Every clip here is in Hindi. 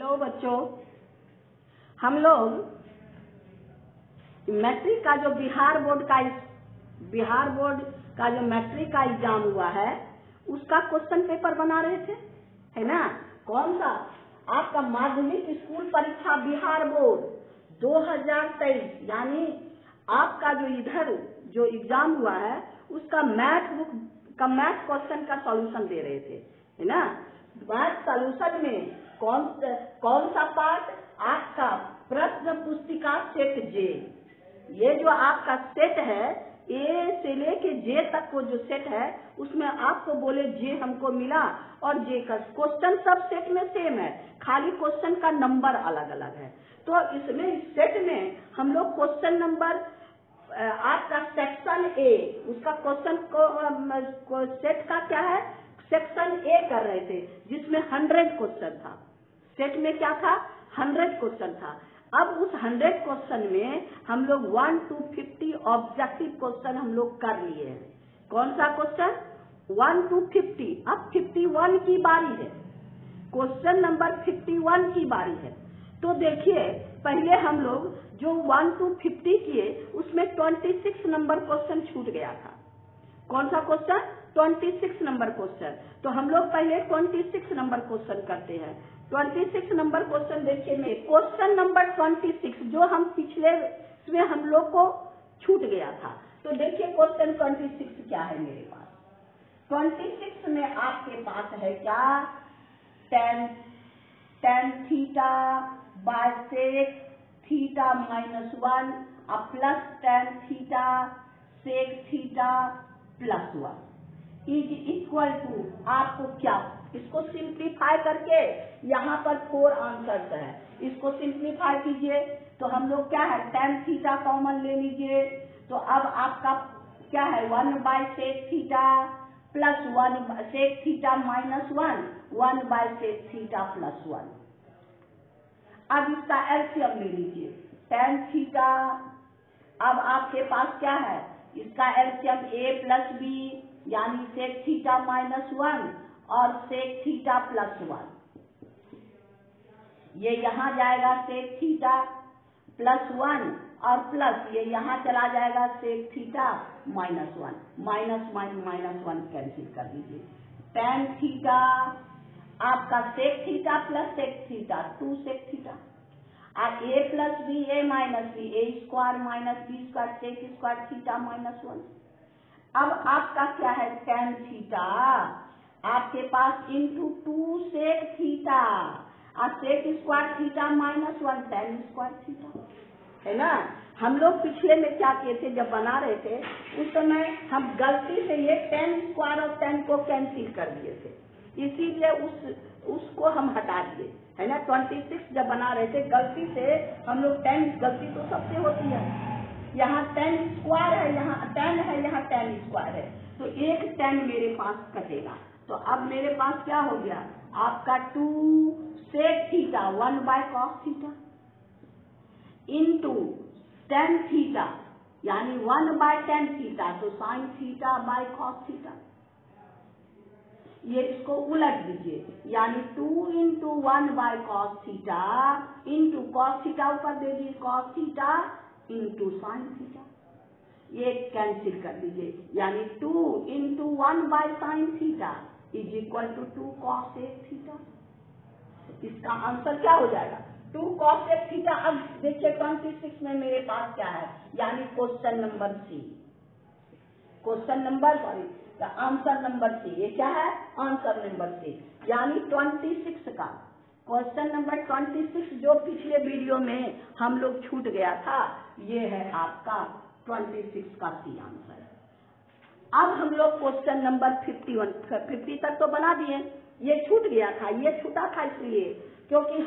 हेलो बच्चों, हम लोग मैट्रिक का जो बिहार बोर्ड का जो मैट्रिक का एग्जाम हुआ है उसका क्वेश्चन पेपर बना रहे थे, है ना। कौन सा? आपका माध्यमिक स्कूल परीक्षा बिहार बोर्ड 2023, यानी आपका जो इधर जो एग्जाम हुआ है उसका मैथ बुक का मैथ क्वेश्चन का सॉल्यूशन दे रहे थे, है ना। मैथ सॉल्यूशन में कौन सा पार्ट? आपका प्रश्न पुस्तिका सेट जे। ये जो आपका सेट है ए से लेके जे तक को जो सेट है उसमें आपको बोले जे हमको मिला और जे का क्वेश्चन सब सेट में सेम है, खाली क्वेश्चन का नंबर अलग अलग है। तो इसमें इस सेट में हम लोग क्वेश्चन नंबर आपका सेक्शन ए, उसका क्वेश्चन को सेट का क्या है, सेक्शन ए कर रहे थे जिसमें 100 क्वेश्चन था। सेट में क्या था? 100 क्वेश्चन था। अब उस 100 क्वेश्चन में हम लोग 1 to 50 ऑब्जेक्टिव क्वेश्चन हम लोग कर लिए हैं। कौन सा क्वेश्चन? 1 to 50। अब 51 की बारी है, क्वेश्चन नंबर 51 की बारी है। तो देखिए पहले हम लोग जो 1 to 50 किए उसमें 26 नंबर क्वेश्चन छूट गया था। कौन सा क्वेश्चन? 26 number question. तो हम लोग पहले 26 नंबर क्वेश्चन करते हैं। 26 नंबर क्वेश्चन देखिए में क्वेश्चन नंबर 26 जो हम पिछले में हम लोग को छूट गया था। तो देखिए क्वेश्चन 26 क्या है मेरे पास। 26 में आपके पास है क्या? tan theta by sec theta -1 और plus tan theta sec theta +1 is equal to, आपको क्या इसको सिंप्लीफाई करके यहाँ पर 4 आंसर्स है, इसको सिंप्लीफाई कीजिए तो हम लोग क्या है tan थीटा कॉमन ले लीजिए। तो अब आपका क्या है 1 sec theta plus 1 sec theta -1 1 sec theta +1। अब इसका एलसीएम ले लीजिए tan थीटा। अब आपके पास क्या है इसका एलसीएम a प्लस b यानी सेक थीटा -1 और सेक थीटा +1। ये यहाँ जाएगा सेक थीटा +1 और प्लस ये यहाँ चला जाएगा सेक थीटा -1 -1 कैंसिल कर दीजिए। tan थीटा आपका sec theta plus sec theta 2 sec theta और a plus b a minus b a square minus b square sec square theta -1। अब आपका क्या है tan थीटा आपके पास इंटू 2 सेक थीटा और sec square theta -1 tan square theta, है ना। हम लोग पिछले में क्या किए थे जब बना रहे थे उस समय हम गलती से ये tan स्क्वायर और tan को कैंसिल कर दिए थे, इसीलिए उसको हम हटा दिए, है ना। 26 जब बना रहे थे गलती से हम लोग गलती तो सबसे होती है, यहाँ tan स्क्वायर है यहाँ tan है यहाँ tan स्क्वायर है तो एक tan मेरे पास कटेगा। तो अब मेरे पास क्या हो गया आपका 2 sec theta 1 cos theta into tan theta यानी 1 tan थीटा तो sin थीटा cos थीटा। ये इसको उलट दीजिए यानी 2 into 1 cos theta into cos theta ऊपर दे दीजिए cos theta into sin theta, ये कैंसिल कर दीजिए यानी 2 into 1 sin theta is equal to 2 cos theta. इसका आंसर क्या हो जाएगा 2 cos थीटा। अब देखिए 26 में मेरे पास क्या है यानी question number C, question number answer number C. ये क्या है आंसर नंबर सी यानी 26 का क्वेश्चन नंबर 26 जो पिछले वीडियो में हम लोग छूट गया था ये है आपका 26 का सी आंसर। अब हम लोग क्वेश्चन नंबर 50 तक तो बना दिए, ये छूट गया था, ये छूटा था इसलिए क्योंकि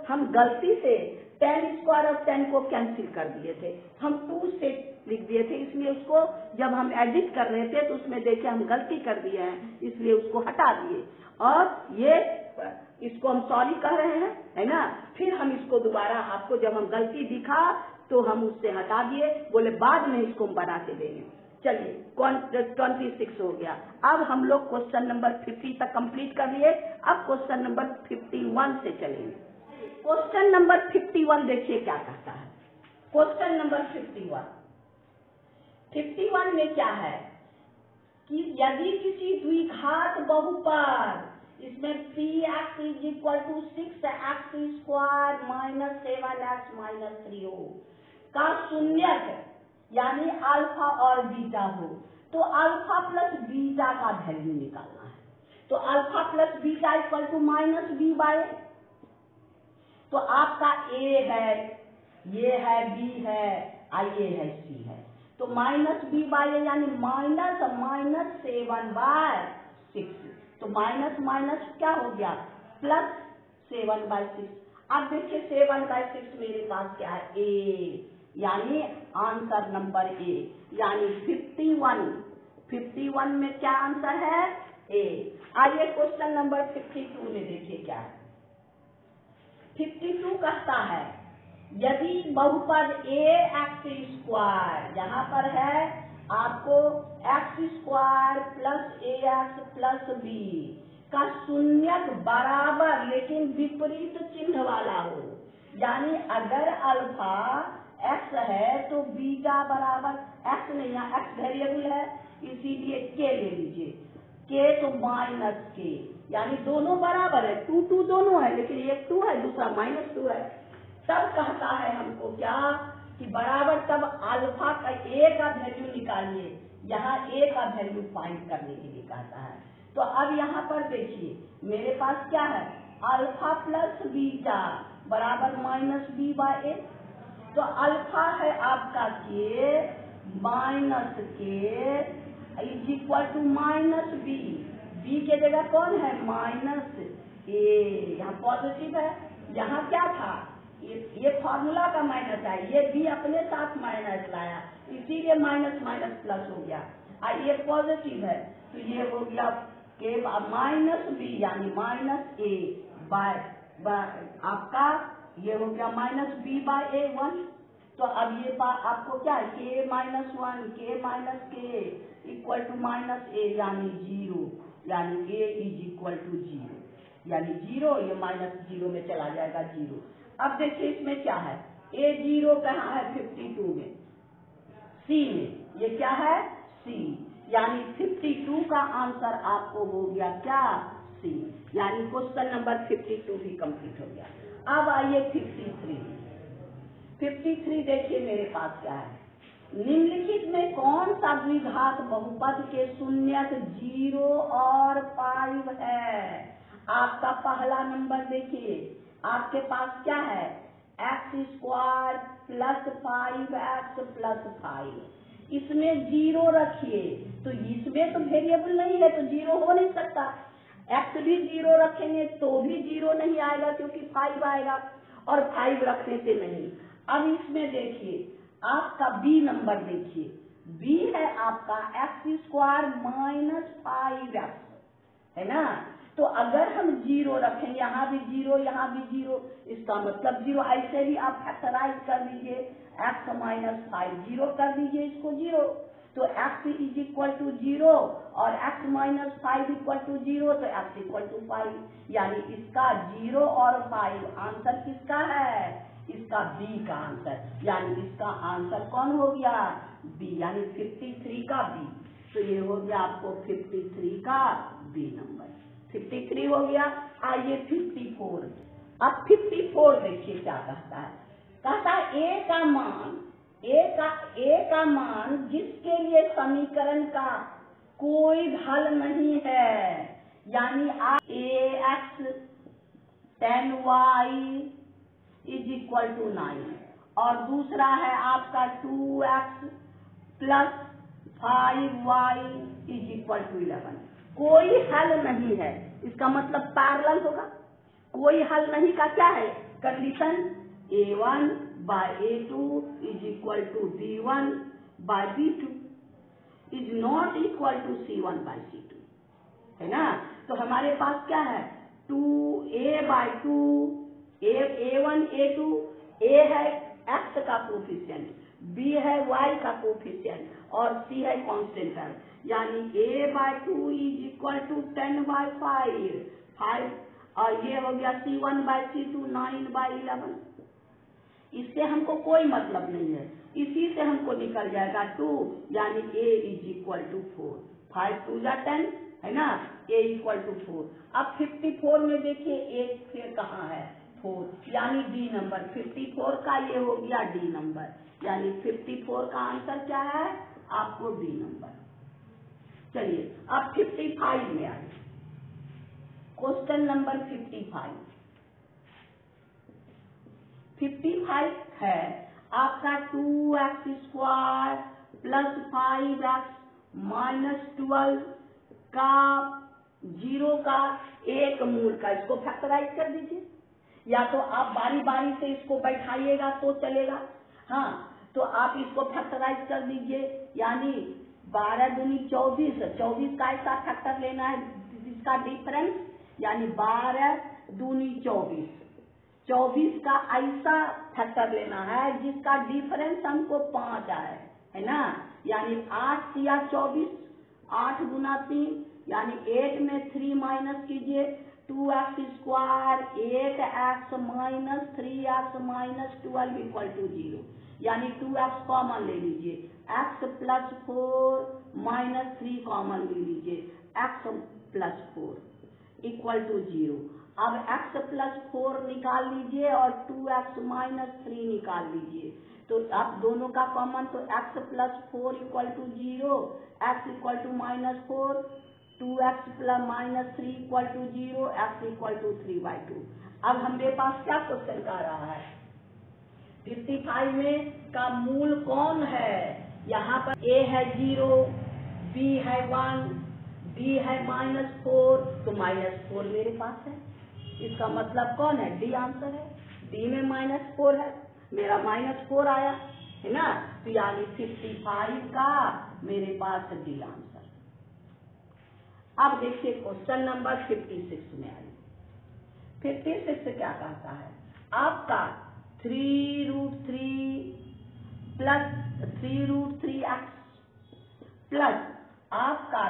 हम गलती से tan स्क्वायर और tan को कैंसिल कर दिए थे, हम 2 से लिख दिए थे, इसलिए उसको जब हम एडिट कर रहे थे तो उसमें देखिए हम गलती कर दिए हैं इसलिए उसको हटा दिए और ये इसको हम सॉरी कह रहे हैं, है ना। फिर हम इसको दोबारा आपको जब हम गलती दिखा तो हम उससे हटा दिए, बोले बाद में इसको हम बना के देंगे। चलिए 26 हो गया। अब हम लोग क्वेश्चन नंबर 50 तक कंप्लीट कर लिए। अब क्वेश्चन नंबर 51 से चलेंगे। क्वेश्चन नंबर 51 देखिए क्या कहता है। क्वेश्चन नंबर 51 में क्या है कि यदि किसी द्विघात बहुपद इसमें px is equal to 6x square minus 7x minus 3 हो का शून्यक यानी अल्फा और बीटा हो, तो अल्फा प्लस बीटा का वैल्यू निकालना है। तो alpha plus beta equal to minus B by, तो आपका ए है, ये है, बी है, ये है, सी है, तो माइनस बी बाय यानी माइनस 7/6, तो माइनस माइनस क्या हो गया प्लस 7/6। अब देखिए 7/6 मेरे पास क्या है ए, यानी आंसर नंबर ए, यानी 51 में क्या आंसर है ए। आइए क्वेश्चन नंबर 52 में देखिए क्या है। 52 कहता है यदि बहुपद ए एक्स स्क्वायर, यहाँ पर है आपको एक्स स्क्वायर प्लस ए एक्स प्लस बी का शून्यक बराबर लेकिन विपरीत चिन्ह वाला हो, यानी अगर अल्फा एक्स है तो बीटा बराबर एक्स नहीं, यहाँ एक्स वेरिएबल है इसीलिए के ले लीजिए, के तो माइनस के, यानी दोनों बराबर है, 2 दोनों है, लेकिन एक 2 है दूसरा -2 है। तब कहता है हमको क्या कि बराबर, तब अल्फा का ए का वैल्यू निकालिए, यहाँ ए का वैल्यू फाइंड करने के लिए कहता है। तो अब यहाँ पर देखिए मेरे पास क्या है अल्फा प्लस बीटा बराबर -b बाय ए, तो अल्फा है आपका K minus K is equal to -b, B के जगह कौन है -a, यहाँ पॉजिटिव है, यहाँ क्या था ये फॉर्मूला का माइनस है, ये बी अपने साथ माइनस लाया इसीलिए माइनस माइनस प्लस हो गया, ये पॉजिटिव है तो ये हो गया के -b यानी -a बाय आपका ये हो गया -b बाय a 1। तो अब ये आपको क्या है k -1 k equal to -a यानी 0, यानी a इज इक्वल टू 0, यानी 0, ये -0 में चला जाएगा 0। अब देखिए इसमें क्या है a 0 कहाँ है 52 में, c में, ये क्या है c, यानी 52 का आंसर आपको हो गया क्या c, यानी क्वेश्चन नंबर 52 भी कंप्लीट हो गया। अब आइए 53 देखिए मेरे पास क्या है, निम्नलिखित में कौन सा द्विघात बहुपद के शून्यक 0 और 5 है। आपका पहला नंबर देखिए आपके पास क्या है x square plus 5x plus 5, इसमें 0 रखिए, तो इसमें तो वेरिएबल नहीं है तो 0 हो नहीं सकता, एक्स भी 0 रखेंगे तो भी 0 नहीं आएगा क्योंकि 5 आएगा और 5 रखने से नहीं। अब इसमें देखिए आपका बी नंबर देखिए, बी है आपका एक्स स्क्वायर -5x है ना, तो अगर हम 0 रखें, यहाँ भी 0 यहाँ भी 0, इसका मतलब 0, ऐसे भी आप फैक्टराइज कर दीजिए x -5 0 कर दीजिए इसको 0, तो x इज इक्वल टू 0 और x -5 इक्वल टू 0, तो x इक्वल टू 5, यानी इसका 0 और 5 आंसर किसका है, इसका बी का आंसर, यानी इसका आंसर कौन हो गया बी, यानी 53 का बी। तो ये हो गया आपको 53 का बी नंबर, 53 हो गया। आइए 54, अब 54 देखिए क्या कहता है, कहता है ए का मान जिसके लिए समीकरण का कोई हल नहीं है, यानी ax 10y is equal to 9 और दूसरा है आपका 2x plus 5y is equal to 11, कोई हल नहीं है, इसका मतलब पैरेलल होगा, कोई हल नहीं का क्या है condition, a1 by a2 is equal to b1 by b2 is not equal to c1 by c2, है ना। तो हमारे पास क्या है 2a by 2, a1 a2, a है x का कोफिशिएंट, b है y का कोफिशिएंट और c है कांस्टेंट टर्म, यानी a by 2 is equal to 10 by 5, और ये हो गया C1/C2 9/11। इससे हमको कोई मतलब नहीं है, इसी से हमको निकल जाएगा 2, यानी A = 4। 5 2 जा 10 है ना, A = 4। अब 54 में देखिए एक फिर कहाँ है 4, यानी D नंबर। 54 का ये हो गया D नंबर, यानी 54 का आंसर क्या है आपको D नंबर। चलिए अब 55 में आइए, क्वेश्चन नंबर 55। 55 है आपका 2x² + 5x - 12 का 0 का एक मूल का, इसको फैक्टराइज कर दीजिए, या तो आप बारी बारी से इसको बैठाइएगा तो चलेगा। हाँ, तो आप इसको फैक्टराइज कर दीजिए, यानी 12 दूनी 24, 24 का ऐसा फैक्टर लेना है जिसका डिफरेंस, यानी 12 दूनी 24, 24 का ऐसा फैक्टर लेना है जिसका डिफरेंस हमको 5 आए, है ना, यानी 8 या 24, 8 गुना 3, यानी 8 में 3 माइनस कीजिए, 2x², 8x - 3x - 12 = 0, यानी 2x कॉमन ले लीजिए, x + 4 - 3 कॉमन ले लीजिए, x + 4 = 0। अब x + 4 निकाल लीजिए और 2x - 3 निकाल लीजिए, तो आप दोनों का कॉमन, तो x + 4 = 0, x = -4, 2x - 3 = 0, x = 3/2। अब हमारे पास क्या क्वेश्चन का रहा है 55 में का मूल कौन है। यहाँ पर a है 0, b है 1, d है -4, तो -4 मेरे पास है, इसका मतलब कौन है D आंसर है। D में -4 है, मेरा -4 आया, है ना, तो यानी 55 का मेरे पास D आंसर। अब देखिए क्वेश्चन नंबर 56 में आइए। 56 क्या कहता है आपका 3√3 + 3√3x प्लस आपका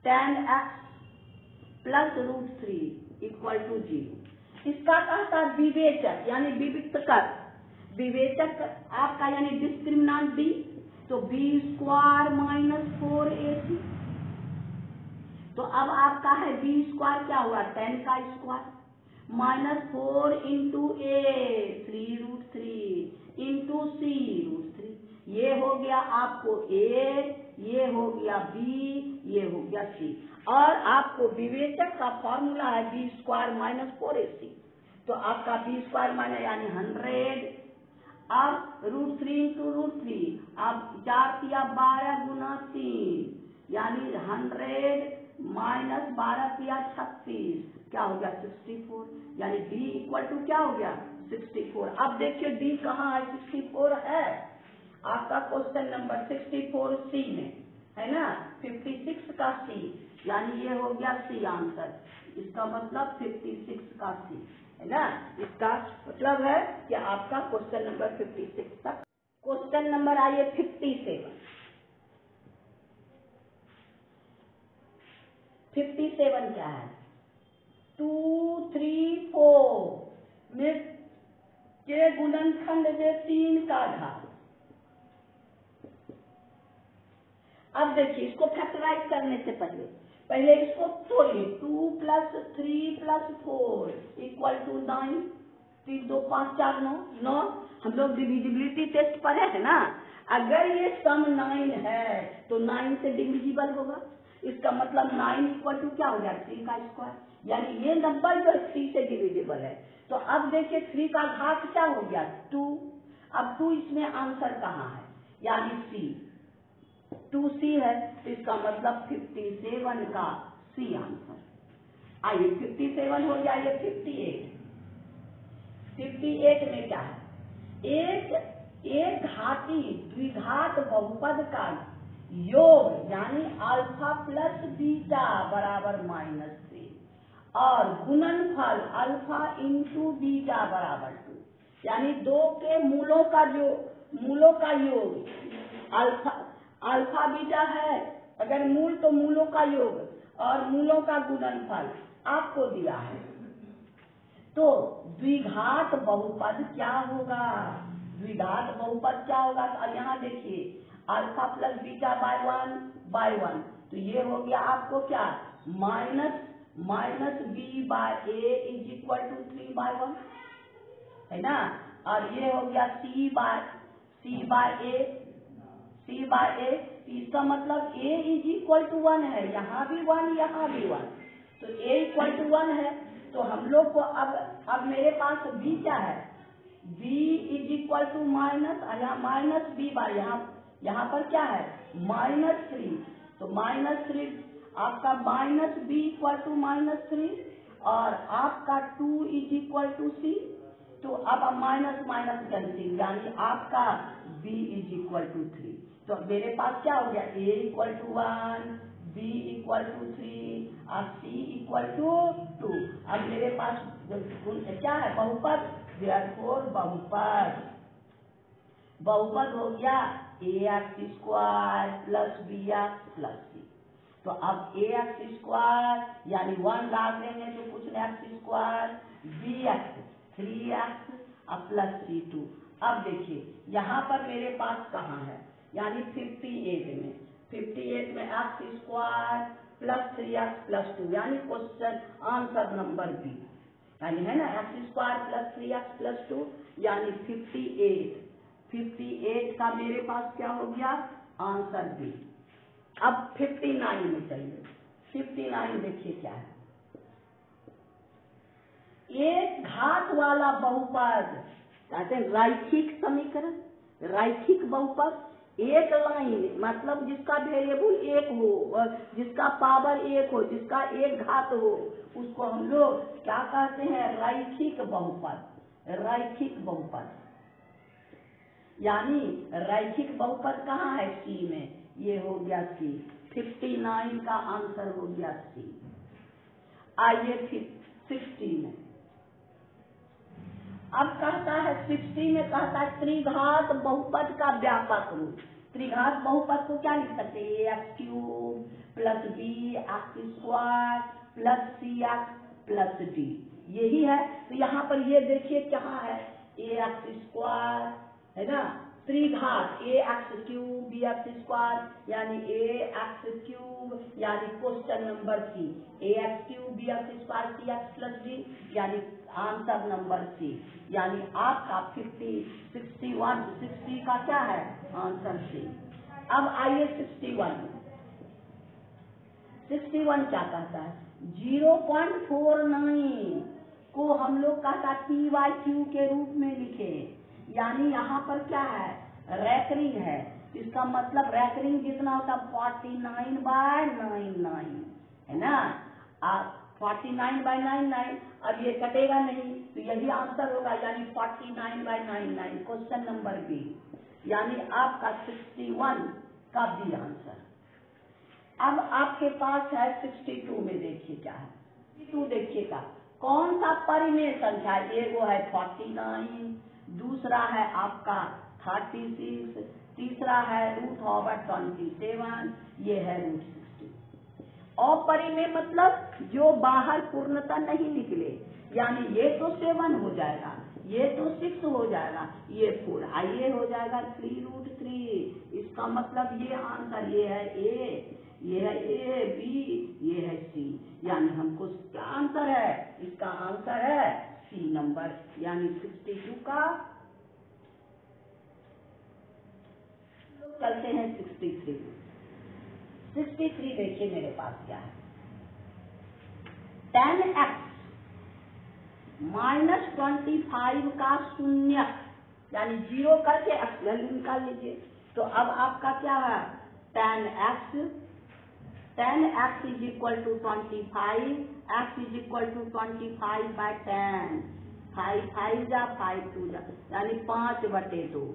10x + √3 = 0। इसका कहता है विवेचक, यानी विविक्त कर, विवेचक आपका यानी डिस्क्रिमिनांट B, तो B² - 4AC। तो अब आपका है B² क्या हुआ 10 का स्क्वायर -4 × A 3√3 × C√3, ये हो गया आपको A, ये हो गया B, ये हो गया C। और आपको विवेचक का फॉर्मूला है B² - 4AC, तो आपका B² यानी 100, अब √3 × √3, अब 4 या 12 गुना 3, यानी 100 - 12 या 36, क्या हो गया 64, यानी D = क्या हो गया 64। अब देखिए D कहाँ है 64 है आपका क्वेश्चन नंबर 64 C में, है ना, 56 का C, यानी ये हो गया C आंसर, इसका मतलब 56 का C, है ना, इसका मतलब है कि आपका क्वेश्चन नंबर 56 तक। क्वेश्चन नंबर आइए 57। 57 क्या है 2 3 4 में के गुणनखंड में 3 का घात। अब देखिए इसको फैक्टराइज करने से पहले इसको तोड़िए, 2 + 3 + 4 = 9, 3 2 5 4 9। हम लोग डिविजिबिलिटी टेस्ट पर है ना, अगर ये सम 9 है तो 9 से डिविजिबल होगा, इसका मतलब 9 = क्या हो गया 3 का स्क्वायर, यानी ये नंबर जो 3 से डिविजिबल है। तो अब देखिए 3 का घात क्या हो गया 2, अब 2 इसमें आंसर कहाँ है, यानी C, 2C है, तो इसका मतलब 57 का C आंसर। आइए 57 हो जाइए 58। 58 में क्या है एक घाती द्विघात बहुपद का योग, यानी अल्फा + बीटा = -3 और गुणनफल अल्फा × बीटा = 2, यानी 2 के मूलों का योग अल्फा बीटा है, अगर मूल तो मूलों का योग और मूलों का गुणनफल आपको दिया है, तो द्विघात बहुपद क्या होगा? द्विघात बहुपद क्या होगा? अब यहाँ देखिए alpha plus beta by one, तो ये हो गया आपको क्या, minus B by A is equal to 3/1, है ना। और ये हो गया सी बाय ए, इसका मतलब ए इज इक्वल टू 1 है, यहाँ भी 1 यहाँ भी 1, तो ए इक्वल टू 1 है। तो हम लोग को अब मेरे पास b क्या है, b is equal to minus B by, यहाँ पर क्या है -3, तो -3 आपका माइनस बी इक्वल टू -3 और आपका 2 इज इक्वल टू सी। तो अब माइनस कैंसिल, यानी आपका b इज इक्वल टू 3। तो मेरे पास क्या हो गया, a equal to 1, b equal to 3 और c इक्वल टू 2। अब मेरे पास क्या है, बहुपद, therefore बहुपद हो गया ax square plus bx plus c। तो अब ax स्क्वायर यानी 1 डाल देंगे तो कुछ x स्क्वायर, bx 3x और प्लस c2। अब देखिए यहाँ पर मेरे पास कहाँ है, यानी 58 में x square plus 3x plus 2, यानी क्वेश्चन आंसर नंबर बी, यानी है ना x square plus 3x plus 2, यानी 58 का मेरे पास क्या हो गया, आंसर बी। अब 59 में चलिए, 59 देखिए क्या है, एक घात वाला बहुपद, कहते हैं रैखिक समीकरण, रैखिक बहुपद, एक लाइन मतलब जिसका वेरिएबल एक हो, जिसका पावर एक हो, जिसका एक घात हो, उसको हम लोग क्या कहते हैं, रैखिक बहुपद। रैखिक बहुपद यानी रैखिक बहुपद कहाँ है, सी में, ये हो गया सी। 59 का आंसर हो गया सी। आइए फिर 60 में, अब कहता है 60 में कहता है त्रिघात बहुपद का व्यापक रूप। त्रिघात बहुपद को क्या लिख सकते हैं, x cube plus b x square plus c x plus d, यही है। तो यहाँ पर ये देखिए क्या है, ए एक्स स्क्वायर है ना, त्रिघात a x cube b x square यानी ए एक्स क्यूब, यानी question number c, a x cube b x square c x plus d, यानी आंसर नंबर सी, यानी आपका 60 का क्या है, आंसर सी। अब आइए 61 क्या कहता है, 0.49 को हम लोग कहता PYQ के रूप में लिखे, यानी यहाँ पर क्या है, रैकरिंग है, इसका मतलब रैकरिंग जितना होता 49/99 है ना, 49/99। अब ये कटेगा नहीं तो यही आंसर होगा, यानी 49/99, क्वेश्चन नंबर बी, यानी आपका 61 का बी आंसर। अब आपके पास है 62 में, देखिए क्या है, 62 देखिएगा कौन सा परिमेय संख्या, एक वो है 49, दूसरा है आपका 36, तीसरा है √27, ये है √60। अपरिमेय मतलब जो बाहर पूर्णता नहीं निकले, यानी ये तो 7 हो जाएगा, ये तो 6 हो जाएगा, ये 4, आइए हो जाएगा 3√3। इसका मतलब ये आंसर, ये है ए, ये है ए बी, ये है सी, यानी हमको क्या आंसर है, इसका आंसर है सी नंबर, यानी 62 का। चलते हैं 63 देखिए मेरे पास क्या है, 10x -25 का शून्य, यानी 0 करके x वैल्यू निकाल लीजिए। तो अब आपका क्या है, 10x is equal to 25, x is equal to 25/10, 5 जा 5 2 जा, यानी 5/2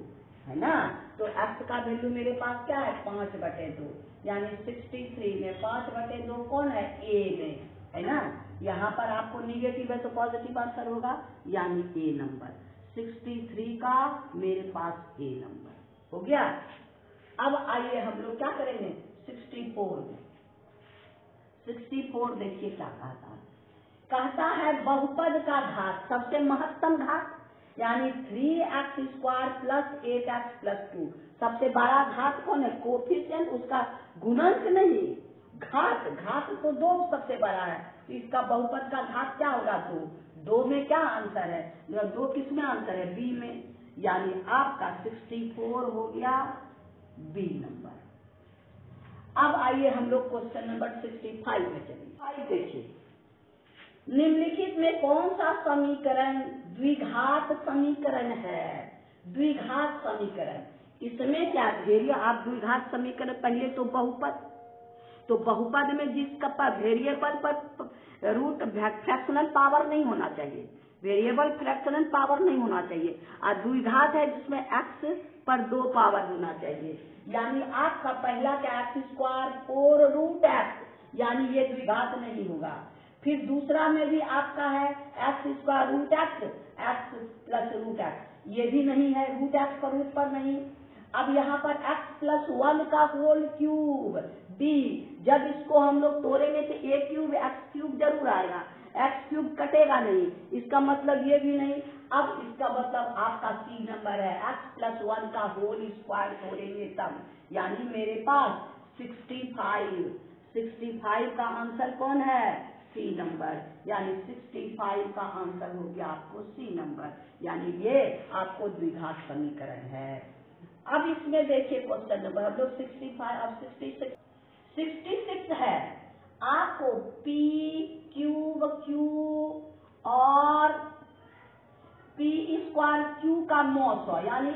है ना। तो x का वैल्यू मेरे पास क्या है, 5/2, यानी 63 में 5/2 कौन है, a में, है ना। यहाँ पर आपको निगेटिव है तो पॉजिटिव आंसर होगा, यानी ए नंबर। 63 का मेरे पास ए नंबर हो गया। अब आइए हम लोग क्या करेंगे 64 में। 64 देखिए क्या कहता है, कहता है बहुपद का घात, सबसे महत्तम घात, यानी 3x² प्लस 8x प्लस 2। सबसे बड़ा घात कौन है? कोफिशिएंट, उसका गुणनक नहीं, घात। घात तो 2 सबसे बड़ा है, तो इसका बहुपद का घात क्या होगा? 2। 2 में क्या आंसर है? 2 किस में आंसर है? बी में, यानी आपका 64 हो गया बी नंबर। अब आइए हम लोग क्वेश्चन नंबर 65 में चलिए। देखिए, निम्नलिखित में कौन सा समीकरण द्विघात समीकरण है? द्विघात समीकरण, इसमें क्या वेरिएबल, आप द्विघात समीकरण पहले तो बहुपद, तो बहुपद में जिसका वेरिएबल पर रूट फ्रैक्शनल पावर नहीं होना चाहिए, वेरिएबल फ्रैक्शनल पावर नहीं होना चाहिए, और द्विघात है जिसमें एक्स पर 2 पावर होना चाहिए, यानी आपका पहला क्या x² 4 रूट एक्स, यानी ये द्विघात नहीं होगा। फिर दूसरा में भी आपका है x² root X, X plus root X, ये भी नहीं है, रूट एक्स पर रूट पर नहीं। अब यहाँ पर x प्लस 1 का होल क्यूब b, जब इसको हम लोग तोड़ेंगे तो a क्यूब x क्यूब जरूर आएगा, x क्यूब कटेगा नहीं, इसका मतलब ये भी नहीं। अब इसका मतलब आपका सी नंबर है, x प्लस 1 का होल स्क्वायर तोड़ेंगे तब, यानी मेरे पास 65 का आंसर कौन है? सी नंबर, यानी 65 का आंसर हो गया आपको सी नंबर, यानी ये आपको द्विघात समीकरण है। अब इसमें देखिए क्वेश्चन नंबर, हम लोग 65, अब 66 है, आपको p क्यूब q और p² q का मॉस, यानी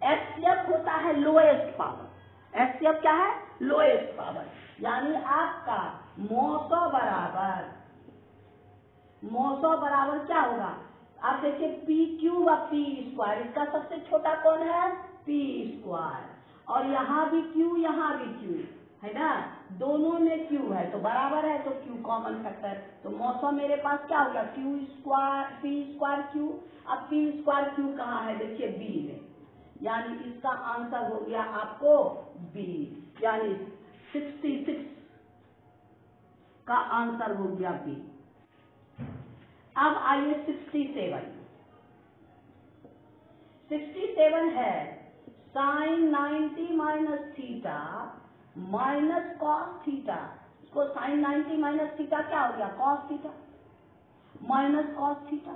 एचसीएफ होता है लोएस्ट पावर, एचसीएफ क्या है? लोएस्ट पावर, यानी आपका मॉस बराबर क्या होगा? आप देखिए p क्यूब और p², इसका सबसे छोटा कौन है? p², और यहाँ भी q, यहाँ भी q है ना, दोनों में q है तो बराबर है, तो q कॉमन फैक्टर, तो मौसम मेरे पास क्या होगा? p² q। अब p² q कहाँ है? देखिए b में, यानी इसका आंसर हो गया आपको b, यानी 66 का आंसर हो गया b। अब आइए 67 है, sin 90 minus theta minus cos theta, इसको sin 90 माइनस थीटा क्या हो गया? Cos theta, minus cos theta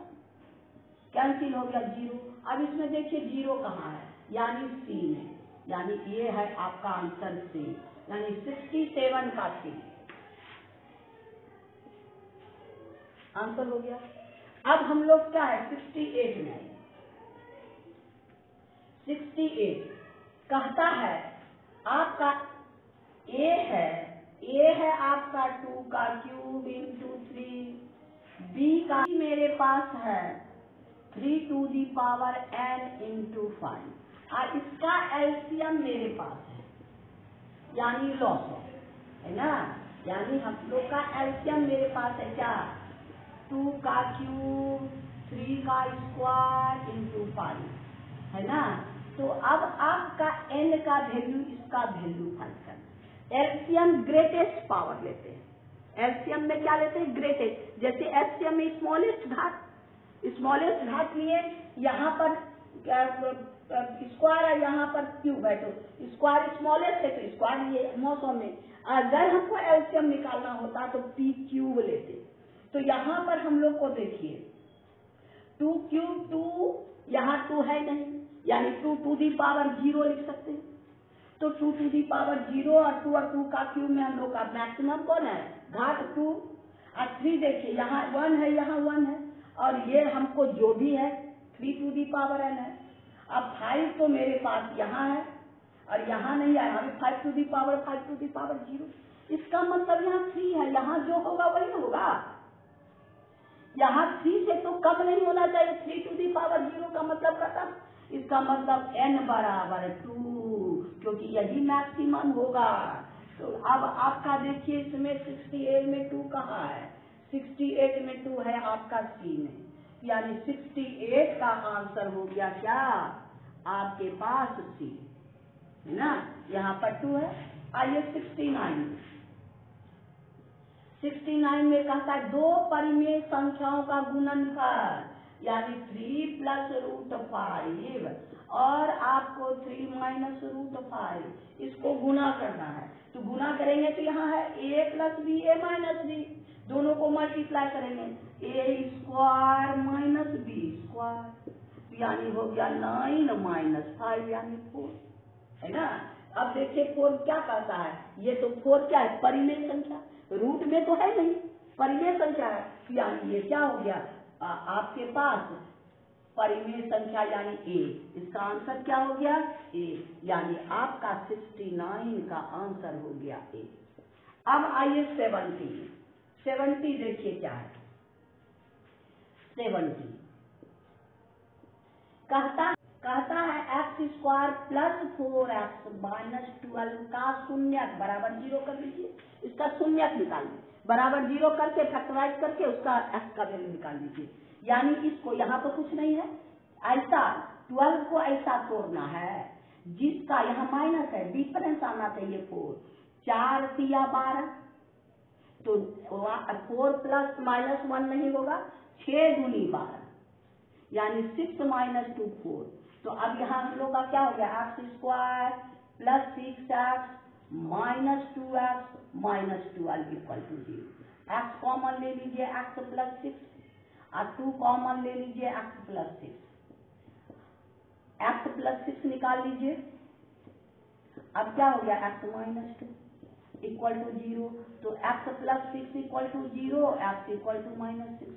cancel हो गया 0। अब इसमें देखिए 0 कहाँ है? यानी सी में, यानी ये है आपका आंसर सी, यानी 67 का सी आंसर हो गया। अब हम लोग क्या है 68 में, 68 कहता है आपका a है आपका 2 का क्यूब इंटू 3, b का मेरे पास है 3 to the power n into 5, और इसका एलसीएम मेरे पास है, यानी लॉस है ना, यानी हम लोग का एलसीएम मेरे पास है क्या? 2 का क्यूब 3 का स्क्वायर इंटू 5 है ना। तो अब आपका n का वैल्यू, इसका वैल्यू फाइंड करना। एलसीएम ग्रेटेस्ट पावर लेते हैं, एलसीएम में क्या लेते हैं? ग्रेटेस्ट, जैसे एलसीएम में स्मॉलेस्ट घात लिए, यहाँ पर स्क्वायर है, यहाँ पर क्यूब है, तो स्क्वायर स्मॉलेस्ट है तो स्क्वायर लिए मौसम में। अगर हमको एलसीएम निकालना होता तो पी क्यूब लेते, तो यहाँ पर हम लोग को देखिए 2 क्यूब 2, यहाँ 2 है नहीं, यानी 2 टू दी पावर 0 लिख सकते हैं, तो 2 टू दी पावर 0 और 2 का क्यूब में हम लोग का मैक्सिमम कौन है? घात 2, और 3 देखिए यहाँ 1 है, यहाँ 1 है, और ये हमको जो भी है 3 टू दी पावर n है। अब 5 तो मेरे पास यहाँ है और यहाँ नहीं है, यहाँ भी 5 टू दी पावर 0, इसका मतलब यहाँ 3 है, यहाँ जो होगा वही होगा, यहाँ 3 से तो कम नहीं होना चाहिए, 3 टू दी पावर 0 का मतलब खत्म, इसका मतलब n बराबर 2, क्योंकि यही मैक्सिमम होगा। तो अब आपका देखिए इसमें 68 में 2 कहाँ है? 68 में 2 है आपका सी में, यानी 68 का आंसर हो गया क्या? आपके पास सी है ना, यहाँ पर 2 है। आइए 69 69 में कहता है दो परिमेय संख्याओं का गुणनफल, यानी 3 प्लस रूट 5 और आपको 3 माइनस रूट 5, इसको गुना करना है। तो गुना करेंगे तो यहाँ है a plus B A minus B, दोनों को मल्टीप्लाई करेंगे, a square minus B square, यानी हो गया 9 माइनस 5 यानी 4, है ना। अब देखिए 4 क्या कहता है, ये तो 4 क्या है, परिमेय संख्या, रूट में तो है नहीं, परिमेय संख्या है, यानी ये क्या हो गया आपके पास परिमेय संख्या यानी a, इसका आंसर क्या हो गया a, यानी आपका 69 का आंसर हो गया a। अब आइए 70 देखिए क्या है। 70 कहता है x square plus 4x minus 12 का शून्यक बराबर 0 कर लीजिए, इसका शून्यक निकाल लीजिए, बराबर 0 करके फैक्टराइज करके उसका x का वैल्यू निकाल लीजिए, यानी इसको यहाँ तो कुछ नहीं है, ऐसा 12 को ऐसा तोड़ना है जिसका यहाँ माइनस है, डिफरेंस आना चाहिए 4, 4 तिया 12, तो 4 प्लस माइनस 1 नहीं होगा, 6 दूनी 12, यानी 6 माइनस 2 4। तो अब यहाँ हम लोग का क्या हो गया, X square plus 6x minus 2x minus 12 equal to 0। X common ले लीजिए, एक्स प्लस 6, और 2 कॉमन ले लीजिए, एक्स प्लस 6, एक्स प्लस 6 निकाल लीजिए, अब क्या हो गया एक्स माइनस 2 इक्वल टू 0, तो X plus 6 equal to 0, X equal to minus 6,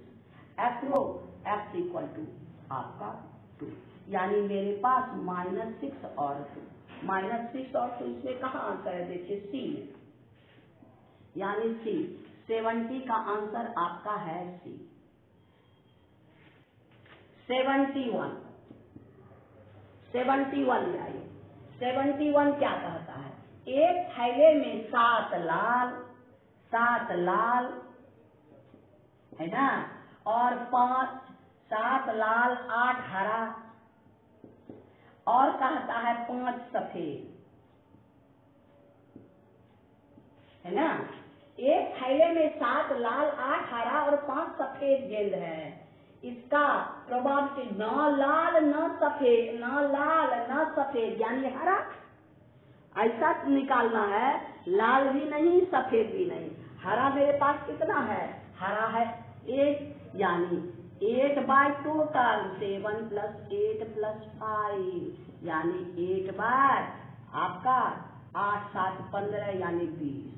X equal to आपका 2, यानी मेरे पास -6 और 2, -6 और 2 इसमें कहाँ आंसर है, देखिए सी में, यानी सी 70 का आंसर आपका है सी। 71 में आइए। 71 क्या कहता है, एक थैले में 7 लाल है ना, और 7 लाल 8 हरा, और कहता है 5 सफेद, है ना। एक थैले में 7 लाल 8 हरा और 5 सफेद गेंद है, इसका प्रोबेबिलिटी न लाल न सफेद यानी हरा, ऐसा निकालना है, लाल भी नहीं सफेद भी नहीं, हरा मेरे पास कितना है, हरा है 8, यानी 8 बाय टोटल 7 प्लस 8 प्लस 5, यानी 8 बाय आपका 8 7 15 यानी 20।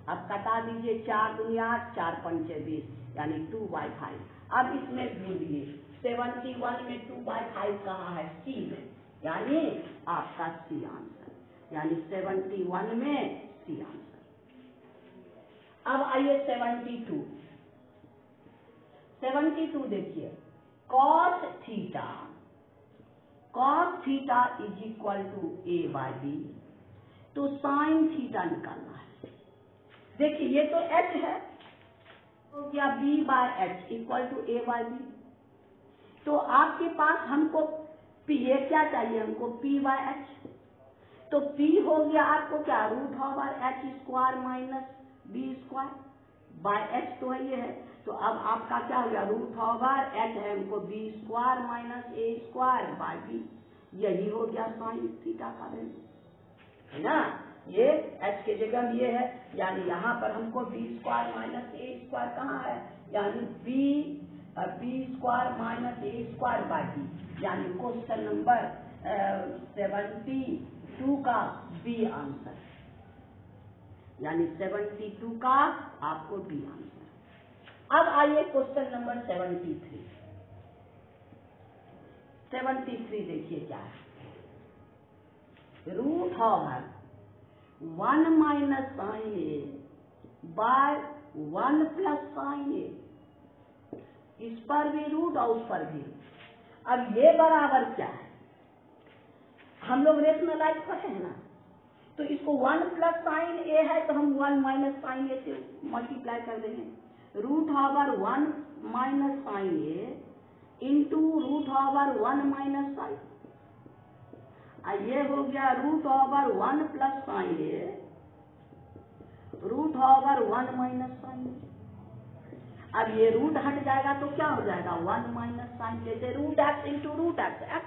अब कटा दीजिए, 4 दूनी 8, 4 पंचे 20, यानी 2/5। अब इसमें ढूंढिए 71 में 2/5 कहाँ है, सी में, यानी आपका सी आंसर, यानी 71 में सी आंसर। अब आइए 72 देखिए, cos theta is equal to a/b, तो sin थीटा निकालना है। देखिए ये तो h है, तो क्या b/h इक्वल टू a/b, तो आपके पास हमको p, ये क्या चाहिए हमको p/h, तो p हो गया आपको क्या, √h square minus b square by h, तो है ये है, तो अब आपका क्या हो गया, √h है हमको b square minus a square by b, यही हो गया साइन थीटा का वैल्यू, है ना। ये h के जगह ये है, यानी यहाँ पर हमको b square minus a square कहाँ है, यानी b square minus a square by b, यानी क्वेश्चन नंबर 72 का बी आंसर, यानी 72 का आपको बी आंसर। अब आइए क्वेश्चन नंबर 73 देखिए क्या है, √1 minus sine a bye 1 plus sign ए, इस पर भी रूट और उस पर भी। अब ये बराबर क्या है, हम लोग रेशनलाइज करते हैं ना, तो इसको 1 प्लस साइन ए है तो हम 1 माइनस साइन ए से मल्टीप्लाई कर देंगे, √1 माइनस साइन ए इंटू √1 माइनस साइन, ये हो गया √1 plus sign a √1 minus sign, अब ये रूट हट जाएगा तो क्या हो जाएगा 1 माइनस साइन, जैसे root X into root X,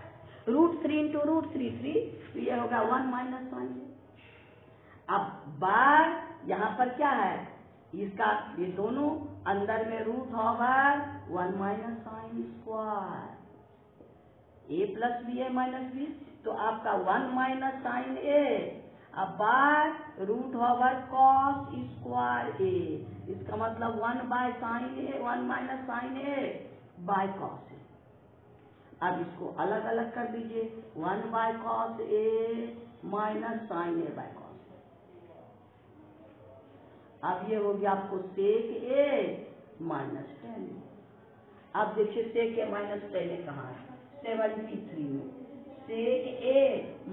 root 3 into root 3 3, तो ये होगा 1 माइनस साइन। अब बार यहाँ पर क्या है, इसका ये दोनों अंदर में रूट होगा 1 minus sine square, a plus B A minus b, तो आपका 1 माइनस साइन ए, अब बार रूट होगा कॉस स्क्वायर ए, इसका मतलब 1 by sine a, 1 minus sine a by cos a. अब इसको अलग अलग कर दीजिए, 1 by cos a minus sine a by cos a. अब ये हो गया आपको सेक ए माइनस 10। अब देखिए सेक ए माइनस 10 कहाँ है, 73 में सेक ए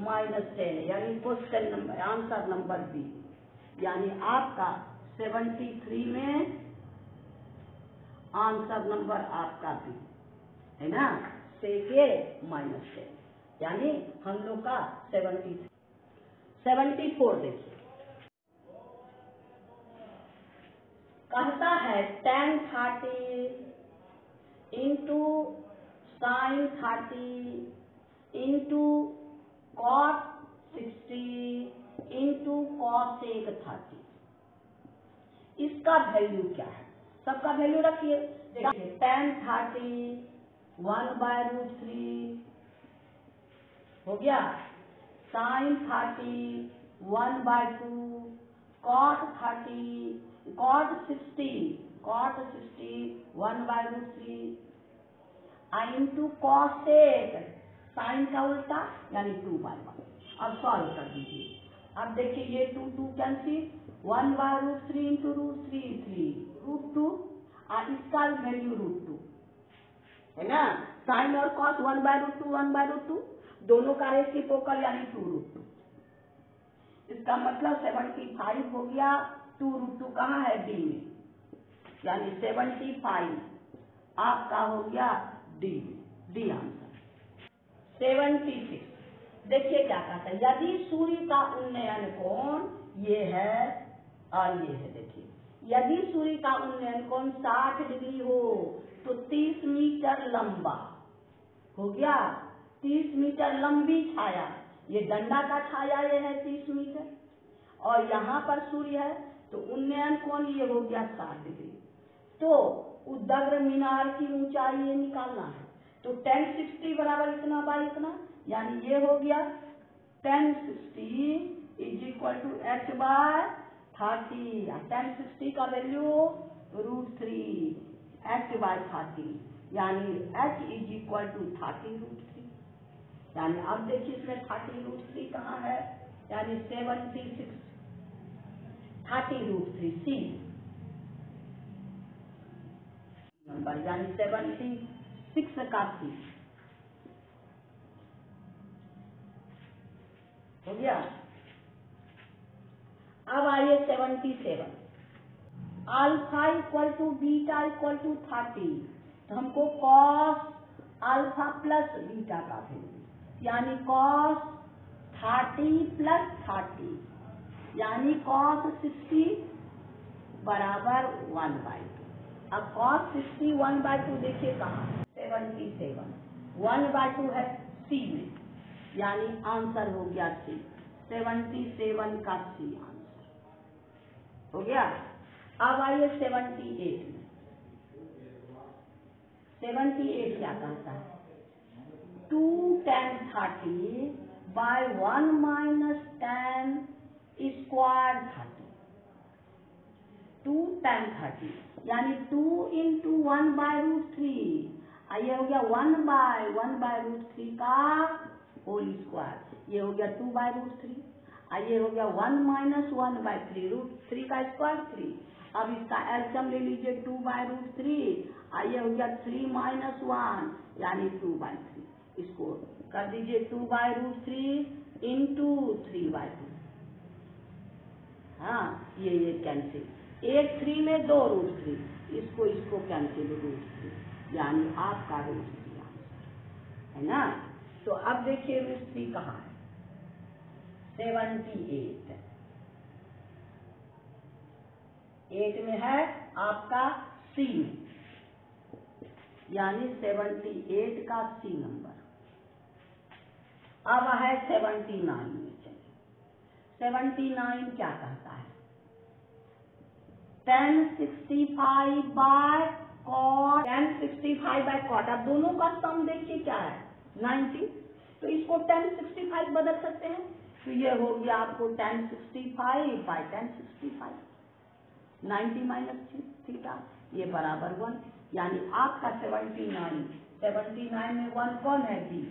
माइनस 10, यानी question number answer number B, यानी आपका 73 में आंसर नंबर आपका बी है ना, सेक ए माइनस 10, यानी हम लोग का 74 देखिए, कहता है tan 30 into sine 30 into cos 60 into cosec 30, इसका वैल्यू क्या है, सबका वैल्यू रखिए। देखिए tan 30 1 बाय रूट 3 हो गया, sine 30 1 by 2, cot 30 cot 60 1 by root 3 into cosec sine का उल्टा यानी 2 बाय 1। अब सॉल्व कर दीजिए, अब देखिए ये 2 cancel, 1 by root 3 into root 3 root 2, और इसका वैल्यू रूट 2 है ना, साइन और कॉस 1 बाय रूट 2 दोनों का रेसिप्रोकल यानी 2 रूट 2, इसका मतलब 75 हो गया, 2 रूट 2 कहाँ है डी में, यानी 75 आपका हो गया डी आंसर। 76 देखिए क्या कहता है, यदि सूर्य का उन्नयन कोण ये है और ये है, देखिए यदि सूर्य का उन्नयन कोण 60 डिग्री हो तो 30 मीटर लंबा हो गया, 30 मीटर लंबी छाया, ये डंडा का छाया ये है 30 मीटर, और यहाँ पर सूर्य है तो उन्नयन कोण ये हो गया 60 डिग्री, तो उदग्र मीनार की ऊंचाई ये निकालना है, तो tan 60 बराबर इतना बाई इतना, यानी ये हो गया tan 60 is equal to h by 30, tan 60 का वैल्यू √3 h बाय 30, यानी h इज इक्वल टू 30 √3, यानी अब देखिए इसमें 30 √3 कहाँ है, यानी 76 30 √3 सी नंबर, यानी 76 का सी हो गया। अब आइए 77, alpha equal to beta equal to 30, तो हमको कॉस अल्फा प्लस बीटा का वैल्यू, यानी कॉस 30 प्लस 30, यानी कॉस 60 बराबर 1/2। अब कॉस 60 1/2 देखिए कहाँ, 77 1/2 है सी में, यानी आंसर हो गया सी, 77 का सी आंसर हो गया। अब आइए 78 में, 78 क्या कहता है, 2 tan 30 by 1 minus tan square 30, 2 tan 30 यानी 2 इंटू 1 बाय √3, ये हो गया 1 बाय √3 का होल स्क्वायर, ये हो गया 2 बाय √3, ये हो गया 1 माइनस 1 बाय 3, √3 का स्क्वायर 3, अब इसका एलसीएम ले लीजिए 2 बाय √3, ये हो गया 3 माइनस 1 यानी 2 बाय 3, इसको कर दीजिए 2 बाय √3 इंटू 3 बाय 2, हाँ ये कैंसिल, 1 3 में 2 √3, इसको कैंसिल √3, यानी आपका √3 आंसर है ना। तो अब देखिए √3 कहाँ है, 78 8 में है आपका सी में, यानी 78 का सी नंबर। अब है 79 में। चलिए 79 क्या कहता है? tan 65 by cot, tan 65 by cot. अब दोनों का सम देखिए क्या है 90, तो इसको tan 65 बदल सकते हैं, तो ये हो गया आपको tan 65 by tan 65, 90 minus theta, ये बराबर 1। यानी आपका 79 में 1 कौन है? बी,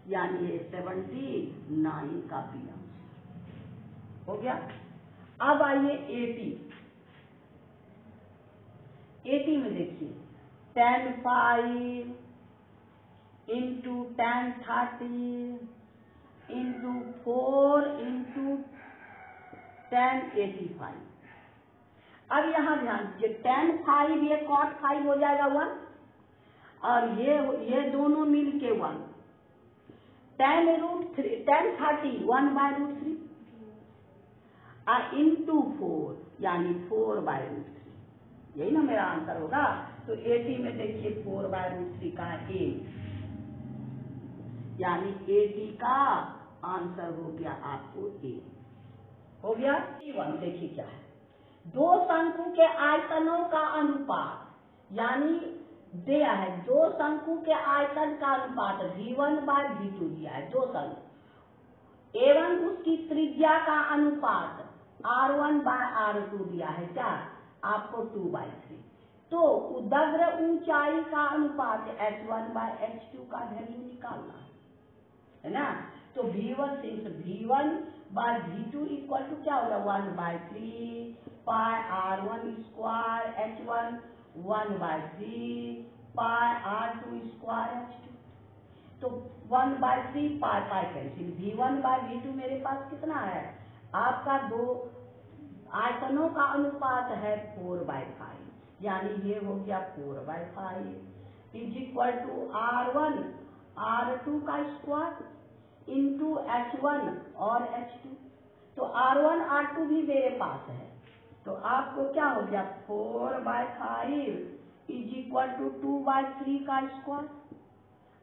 यानी ये 79 का बी आंसर हो गया। अब आइए 80 में देखिए tan 5 into tan 30 into 4 into tan 85। अब यहाँ ध्यान दीजिए tan 5 ये cot 5 हो जाएगा 1, और ये दोनों मिल के 1, tan 30 1 बाय रूट 3 इंटू 4 यानी 4 बाय रूट 3, यही ना मेरा आंसर होगा। तो 80 में देखिए 4 बाय रूट 3 का ए, यानी 80 का आंसर हो गया आपको ए। हो गया। 1 देखिए क्या है, दो शंकु के आयतनों का अनुपात, यानी दिया है दो शंकु के आयतन का अनुपात V1 बाय V2 दिया है, दो शंकु एवं उसकी त्रिज्या का अनुपात R1 बाय R2 दिया है क्या आपको 2/3। तो उदग्र ऊंचाई का अनुपात H1 बाय H2 का वैल्यू निकालना है ना। तो V1 V1 bye V2 equal to क्या होगा 1/3 पाई R1 स्क्वायर H1 1/3 पाई R2 स्क्वायर H2। तो 1/3 pi cancel, V1 bye V2 मेरे पास कितना है आपका दो आयतनों का अनुपात है 4/5, यानी ये हो गया 4/5 is equal to R1 R2 का स्क्वायर इंटू H1 और H2। तो R1 R2 भी मेरे पास है, तो आपको क्या हो गया 4/5 इज इक्वल टू 2/3 का स्क्वायर,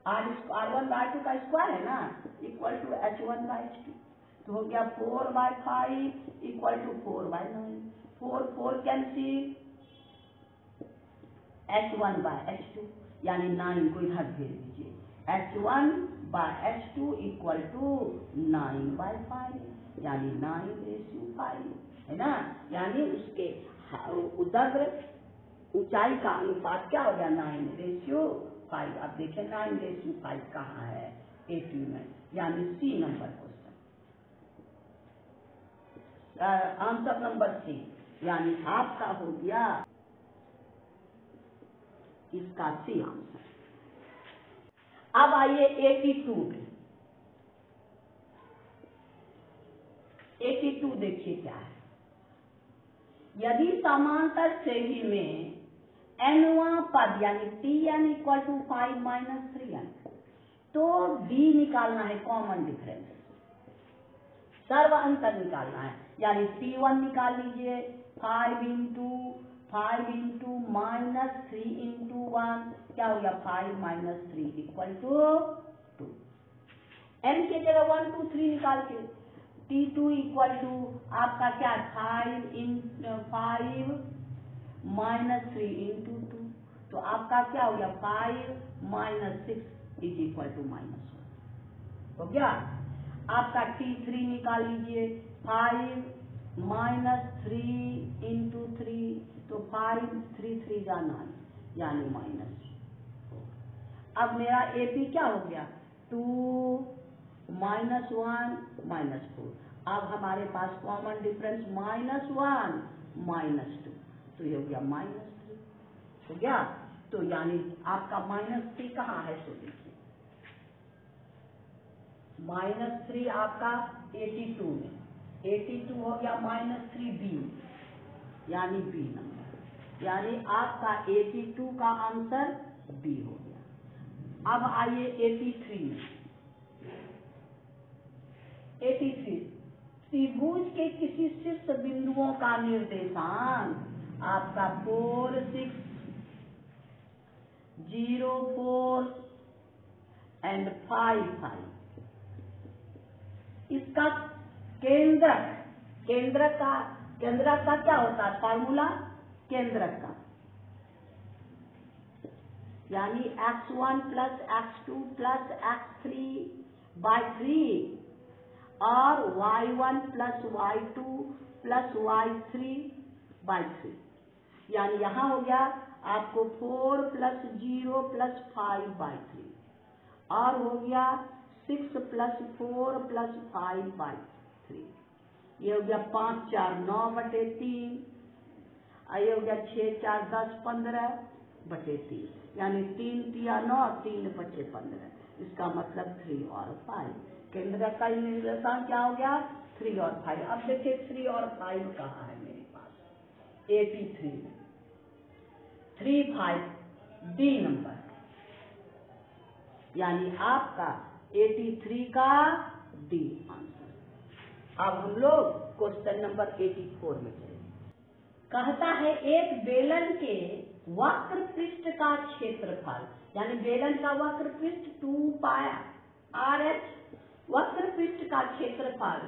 R1/2 का स्क्वायर है ना, इक्वल टू H1/H2। तो हो गया 4/5 इक्वल टू 4/9, 4 कैंसिल H1/H2, यानी 9 को इधर भेज दीजिए, H1/H2 इक्वल टू 9/5, यानी 9:5 है ना। यानी उसके उदग्र ऊंचाई का अनुपात क्या हो गया 9:5। अब देखें 9:5 कहाँ है 80 में, यानी C number question, answer number सी, यानी आपका हो गया इसका सी आंसर। अब आइए 82 में। 82 देखिए क्या है, यदि समांतर श्रेणी में nवां पद यानी Tn equal to 5 minus 3n, तो D निकालना है कॉमन डिफरेंस, सर्व अंतर निकालना है, यानी T1 निकाल लीजिए 5 इंटू माइनस 3 इंटू 1 क्या हो गया 5 माइनस 3 इक्वल टू 2। n की जगह 1 2 3 निकाल के T2 इक्वल टू आपका क्या 5 माइनस 3 इंटू 2, तो आपका क्या हो गया 5 माइनस 6 इज इक्वल टू -1 हो गया। आपका T3 निकाल लीजिए 5 माइनस 3 इंटू 3, तो 5 3 जा 9, यानी माइनस। अब मेरा AP क्या हो गया 2 -1 -4। अब हमारे पास कॉमन डिफरेंस -1 -2, तो ये हो गया -3 हो गया। तो यानी आपका -3 कहाँ है, सो देखिए -3 आपका 82 में, 82 हो गया -3B, यानी B नंबर, यानी आपका 82 का आंसर B हो गया। अब आइए 83 में। 83 त्रिभुज के किसी शीर्ष बिंदुओं का निर्देशांक आपका 4 6 0 4 एंड 5 5। इसका केंद्रक का क्या होता है फॉर्मूला? केंद्रक का यानी x1 plus x2 plus x3 bye 3 और y1 plus y2 plus y3 bye 3। यानी यहाँ हो गया आपको 4 प्लस 0 प्लस 5 बाय 3 और हो गया 6 प्लस 4 प्लस 5 बाय 3। ये हो गया 5 4 9 बटे 3। ये हो गया 6 4 10 15 बटे 3। यानी 3 3 9 3 बचे 15। इसका मतलब 3 और 5। केंद्र का निर्देशांक क्या हो गया? 3 और 5। अब देखिए 3 और 5 कहाँ है मेरे पास? 83 में 3 5 डी नंबर, यानी आपका 83 का डी आंसर। अब हम लोग क्वेश्चन नंबर 84 में चलेंगे। कहता है एक बेलन के वक्र पृष्ठ का क्षेत्रफल, यानी बेलन का वक्र पृष्ठ 2 पाई RH, वक्र पृष्ठ का क्षेत्रफल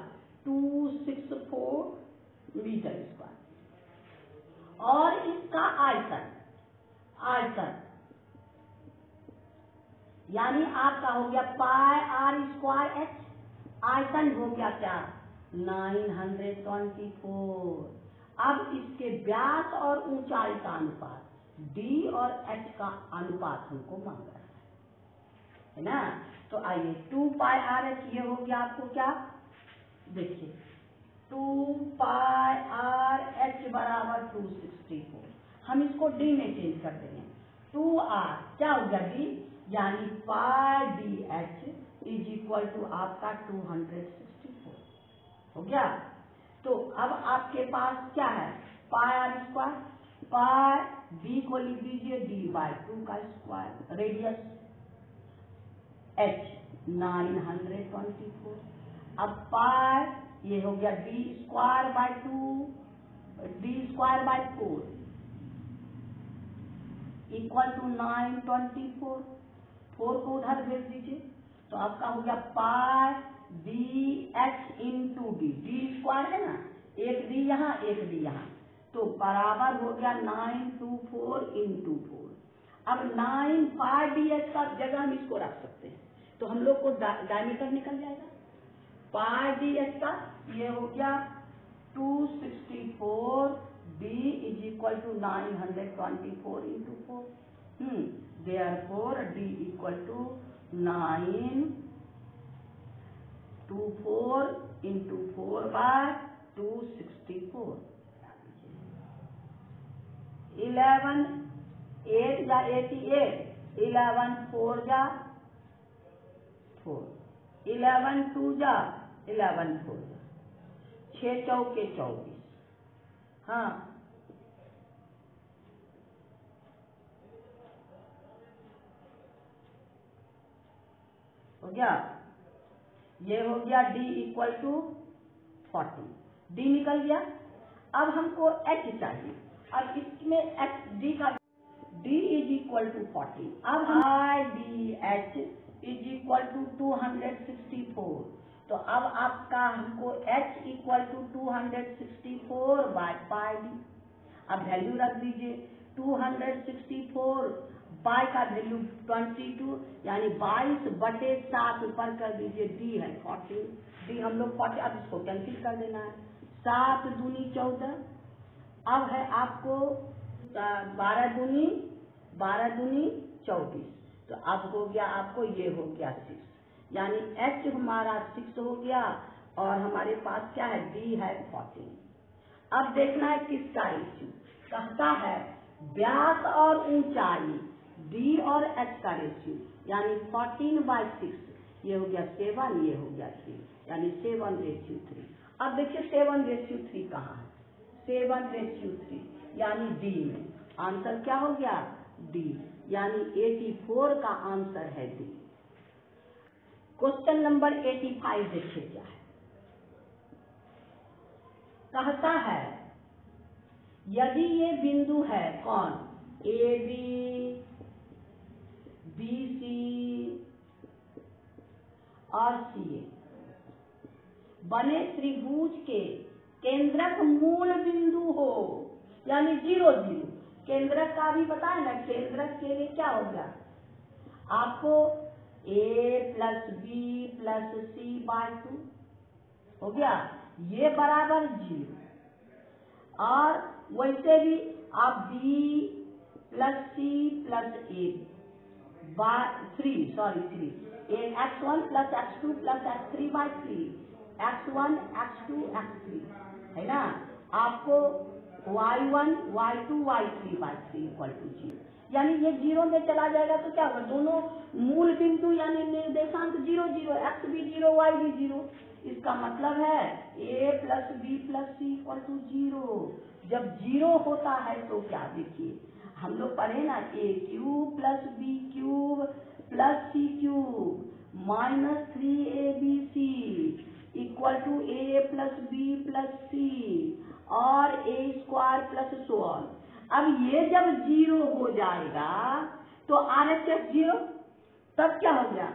264 मीटर स्क्वायर और इसका आयतन यानी आपका हो गया पाई R स्क्वायर H, आयतन हो गया क्या? 924। अब इसके व्यास और ऊंचाई का अनुपात D और H का अनुपात हमको मांगा है ना। तो आइए 2 पाई RH ये हो गया आपको क्या? देखिए 2 पाई RH बराबर 264। हम इसको D में चेंज कर देंगे। 2R क्या हो गया D, यानी पाई DH इज इक्वल टू आपका 264 हो गया। तो अब आपके पास क्या है? पाई R स्क्वायर, पाई D को लिख दीजिए D बाय 2 का स्क्वायर, रेडियस H 924। अब पाई ये हो गया D square by 2, D square by 4 equal to 924। 4 को उधर भेज दीजिए तो आपका हो गया पाई DH into D, D square है ना, एक डी यहाँ एक डी यहाँ, तो बराबर हो गया 924 इंटू 4। अब 9 पाई DH का जगह हम इसको रख सकते हैं, तो हम लोग को डायमीटर निकल जाएगा। पाई DH का ये हो गया 264 D is equal to 924 into 4। Therefore D equal to 924 into 4 by 264। 11 8 या 88, 11 4 जा 4, 11 2 जा 11 4 जा, 6 चौके 24। हाँ हो गया। ये हो गया D इक्वल टू 40, D निकल गया। अब हमको H चाहिए। अब इसमें H D का D इज इक्वल टू 40। अब I D H is equal to 264। तो अब आपका हमको H equal to 264 by pi D। अब वैल्यू रख दीजिए 264 पाई का वैल्यू 22, यानी 22 बटे 7 ऊपर कर दीजिए, D है 40, D हम लोग 40। अब इसको कैंसिल कर देना है, 7 दूनी 14। अब है आपको 12 दूनी 24, तो अब हो गया आपको ये हो गया 6, यानी H हमारा 6 हो गया और हमारे पास क्या है? D है 14। अब देखना है किसका रेशियो। कहता है व्यास और ऊंचाई D और H का रेशियो, यानी 14/6। ये हो गया 7, ये हो गया 3, यानी 7:3। अब देखिए 7:3 कहाँ है? 7:3 यानी D में। आंसर क्या हो गया? D, यानी 84 का आंसर है D। क्वेश्चन नंबर 85 देखिए क्या है। कहता है यदि ये बिंदु है कौन? AB BC और CA बने त्रिभुज के केंद्रक मूल बिंदु हो, यानी 0 0। केंद्रक का भी पता है ना, केंद्रक के लिए क्या हो गया आपको A + B + C/2 हो गया, ये बराबर 0। और वैसे भी आप B + C + A/3 x1 + x2 + x3/3 x1 x2 x3 है ना। आपको y1 y2 y3/3 = 0, यानी ये 0 में चला जाएगा तो क्या होगा, दोनों मूल बिंदु यानी निर्देशांक 0 0, x भी 0 y भी 0। इसका मतलब है A + B + C = 0। जब 0 होता है तो क्या, देखिए हम लोग पढ़े ना, A³ + B³ + C³ -3ABC = A + B + C और A² + so on। अब ये जब 0 हो जाएगा तो RHS 0, तब क्या हो गया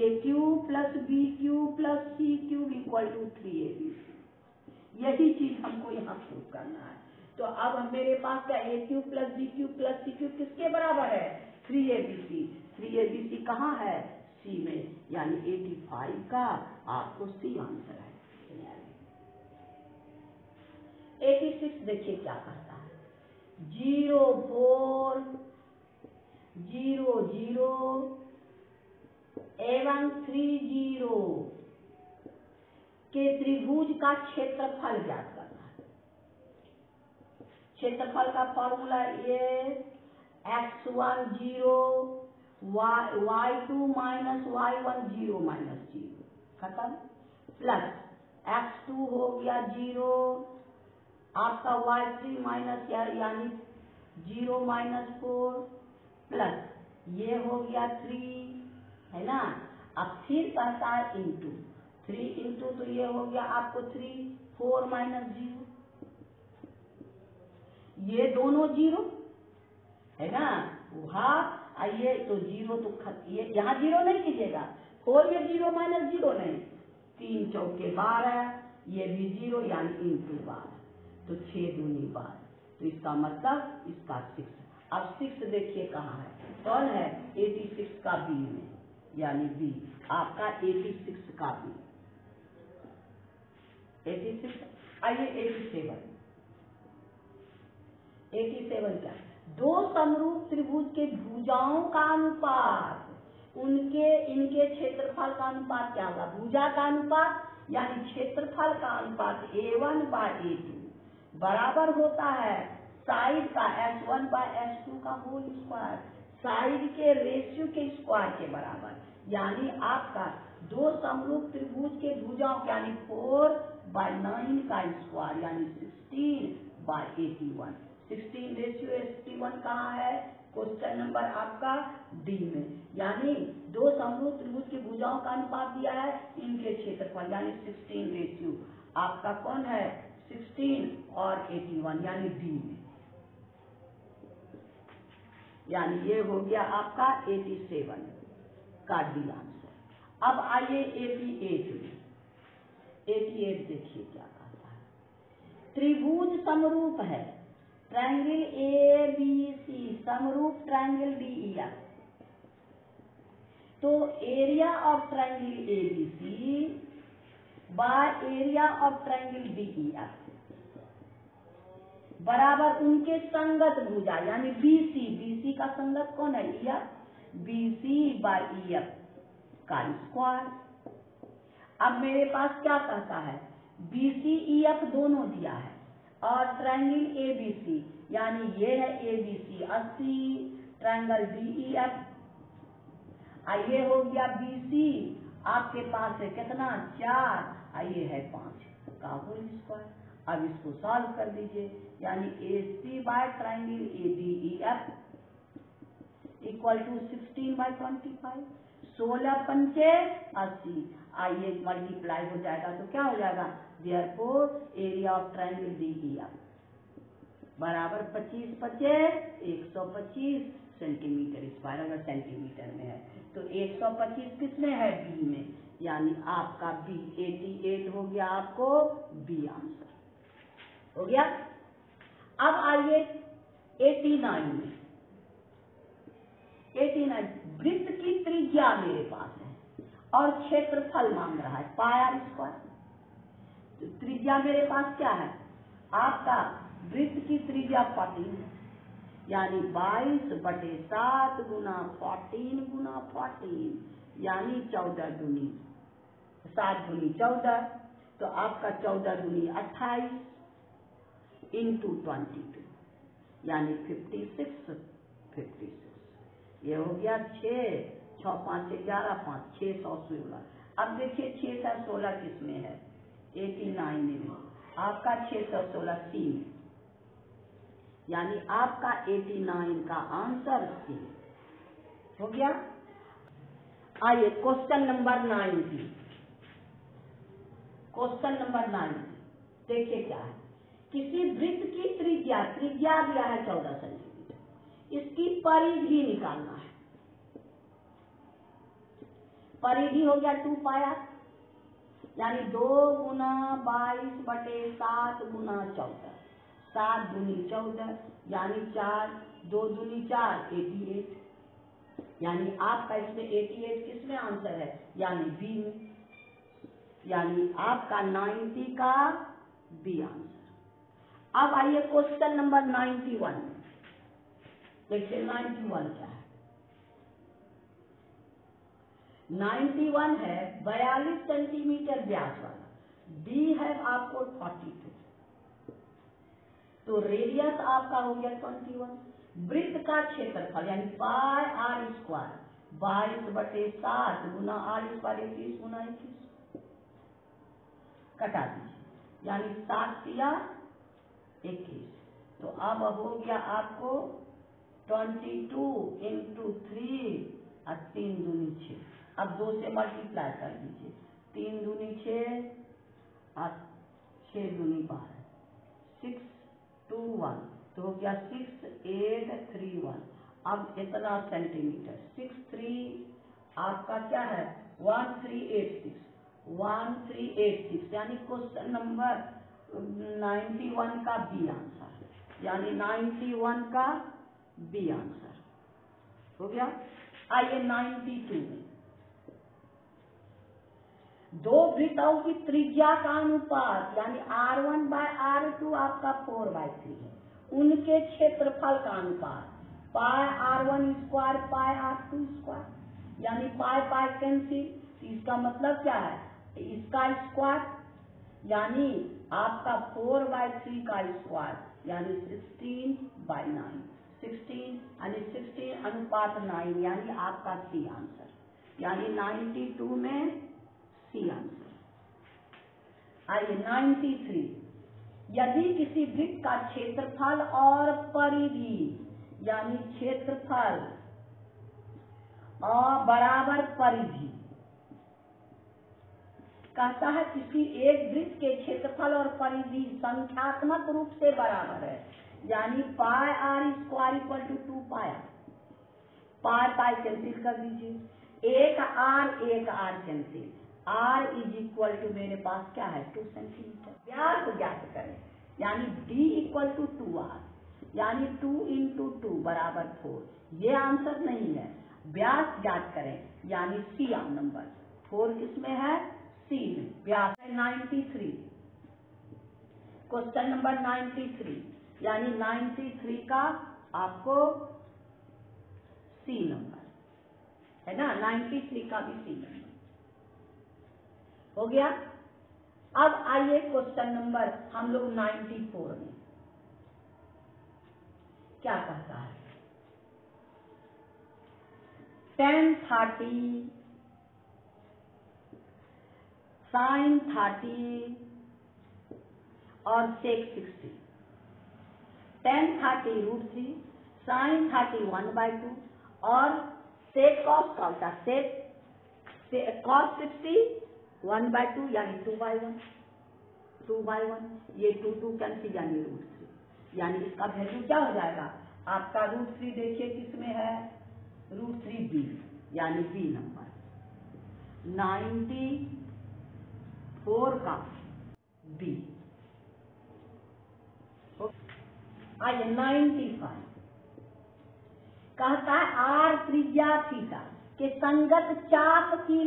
A³ + B³ + C³ = 3ABC। यही चीज हमको यहाँ प्रूव करना है। तो अब मेरे पास क्या A³ + B³ + C³ किसके बराबर है, 3ABC। 3ABC कहाँ है, C में, यानी 85 का आपको C आंसर है। 86 देखिए क्या कहता है, 0 4 0 0 एवं 3 0 के त्रिभुज का क्षेत्रफल ज्ञात करना है। क्षेत्रफल का फॉर्मूला ये x1 0 y2 - y1 0 - 0 खत्म, प्लस x2 हो गया 0, आपका y3 यानी 0 - 4 प्लस ये हो गया 3 है ना। अब फिर कहता है इंटू 3 इंटू, तो ये हो गया आपको 3 4 - 0, ये दोनों 0 है ना। वहाँ आइए तो 0 तो ये यहाँ 0 नहीं कीजिएगा, 4 में 0 - 0 नहीं, 3 चौके 12, ये भी 0 यानी इंटू 12, तो 6 दूनी 12, तो इसका मतलब इसका 6। अब 6 देखिए कहाँ है, कौन है 86 का B में, यानी B आपका 86 का B। 86 आइए 87 क्या, दो समरूप त्रिभुज के भुजाओं का अनुपात, इनके क्षेत्रफल का अनुपात क्या होगा, भुजा का अनुपात यानी क्षेत्रफल का अनुपात A1/A2 बराबर होता है साइड का S1/S2 का होल स्क्वायर, साइड के रेशियो के स्क्वायर के बराबर, यानी आपका दो समरूप त्रिभुज के भुजाओं यानी 4/9 का स्क्वायर यानी 16/81। 16 रेशियो 81 कहाँ है, क्वेश्चन नंबर आपका डी में, यानी दो समरूप त्रिभुज की भुजाओं का अनुपात दिया है, इनके क्षेत्रफल यानी 16 रेशियो आपका कौन है 16 और 81 यानी डी में, यानी ये हो गया आपका 87 का डी आंसर। अब आइए 88 में, 88 देखिए क्या कहता है, त्रिभुज समरूप है, ट्रायंगल ABC समरूप ट्रायंगल DEF, तो area of triangle ABC by area of triangle DEF बराबर उनके संगत भुजा यानी BC का संगत कौन है EF, BC/EF का स्क्वायर। अब मेरे पास क्या कहता है, BC/EF दोनों दिया है और ट्रायंगल ABC यानी ये है ABC 80, ट्रायंगल DEF आइए हो गया BC आपके पास है कितना 4, आइए है 5 का होल स्क्वायर। अब इसको सॉल्व कर दीजिए, यानी AC बाय ट्रायंगल ADEF = 16/25, 16 पंचे 80, आइए मल्टीप्लाई हो जाएगा तो क्या हो जाएगा, therefore area of triangle DEF बराबर 25 × 5 125, सेंटीमीटर स्क्वायर, अगर सेंटीमीटर में है तो 125 किसमें है, बी में, यानी आपका बी 88 हो गया, आपको बी आंसर हो गया। अब आइए 89 में। 89 वृत्त की त्रिज्या मेरे पास है और क्षेत्रफल मांग रहा है पाई आर स्क्वायर। तो त्रिज्या मेरे पास क्या है, आपका वृत्त की त्रिज्या 14 है, यानी 22/7 गुना 14 गुना 14, यानी 14 दूनी 7 दूनी 14, तो आपका 14 दूनी 28 इंटू 22, यानी 56, ये हो गया 6, 6 5 11 5 616। अब देखिए 616 किसमें है, 89 में, आपका 616 सी में, यानी आपका 89 का आंसर सी हो गया। आइए क्वेश्चन नंबर 90। क्वेश्चन नंबर 90 देखिए क्या है, किसी वृत्त की त्रिज्या दिया है 14 सेंटीमीटर, इसकी परिधि निकालना है। परिधि हो गया 2 पाई आर, यानी 2 गुना 22/7 गुना 14, 7 दूनी 14, यानी 4 2 दूनी 4 88, यानी आपका इसमें 88 किसमें आंसर है, यानी बी में, यानी आपका 90 का बी आंसर। अब आइए क्वेश्चन नंबर 91 में। देखिए 91 क्या है, 91 है 42 सेंटीमीटर व्यास वाला, डी है आपको 42, तो रेडियस आपका हो गया 21। वृत्त का क्षेत्रफल यानी पाई आर स्क्वायर 22/7 गुना आर स्क्वायर 21 गुना 21, कटा दीजिए, यानी 7 या 21, तो अब हो गया आपको 22 इंटू 3 और 3 दूनी 6। अब 2 से मल्टीप्लाई कर दीजिए, 3 दूनी 6 और 6 दूनी 12, 621, तो हो गया 6831। अब इतना सेंटीमीटर 63 आपका क्या है 1386, यानी क्वेश्चन नंबर 91 का बी आंसर, यानी 91 का बी आंसर हो गया। आइए 92 में, दो वृत्तों की त्रिज्या का अनुपात यानी R1/R2 आपका 4/3 है, उनके क्षेत्रफल का अनुपात पाई R1 square pi R2 square, यानी पाई पाई कैंसिल, इसका मतलब क्या है, इसका स्क्वायर, यानी आपका 4/3 का स्क्वायर, यानी 16/9, 16 यानी 16 अनुपात 9, यानी आपका सी आंसर, यानी 92 में सी आंसर। आइए 93, यदि किसी वृत्त का क्षेत्रफल और परिधि यानी क्षेत्रफल और बराबर परिधि, कहता है किसी एक वृत्त के क्षेत्रफल और परिधि संख्यात्मक रूप से बराबर है, यानी pi r square equal to 2 pi r, pi pi cancel कर दीजिए, एक r cancel, r is equal to मेरे पास क्या है 2 सेंटीमीटर। व्यास ज्ञात करें, यानी डी इक्वल टू 2r, यानी 2 इंटू 2 बराबर 4, ये आंसर नहीं है, व्यास ज्ञात करें, यानी सी नंबर 4 किसमें है, सी में, व्यास है 93। क्वेश्चन नंबर 93, यानी 93 का आपको सी नंबर है ना, 93 का भी सी नंबर हो गया। अब आइए क्वेश्चन नंबर हम लोग 94 में, क्या कहता है, tan 30 sin 30 और sec 60, tan 30 √3, sin 30 1/2 और sec cos का होता है cos 60 1/2 यानी 2/1, ये 2 कैंसिल यानी √3, यानी इसका वैल्यू क्या हो जाएगा, आपका √3 देखिए किसमें है, √3b यानी बी नंबर। 94 का बी। आइए 95 कहता है आर त्रिज्या थीटा के संगत चाप की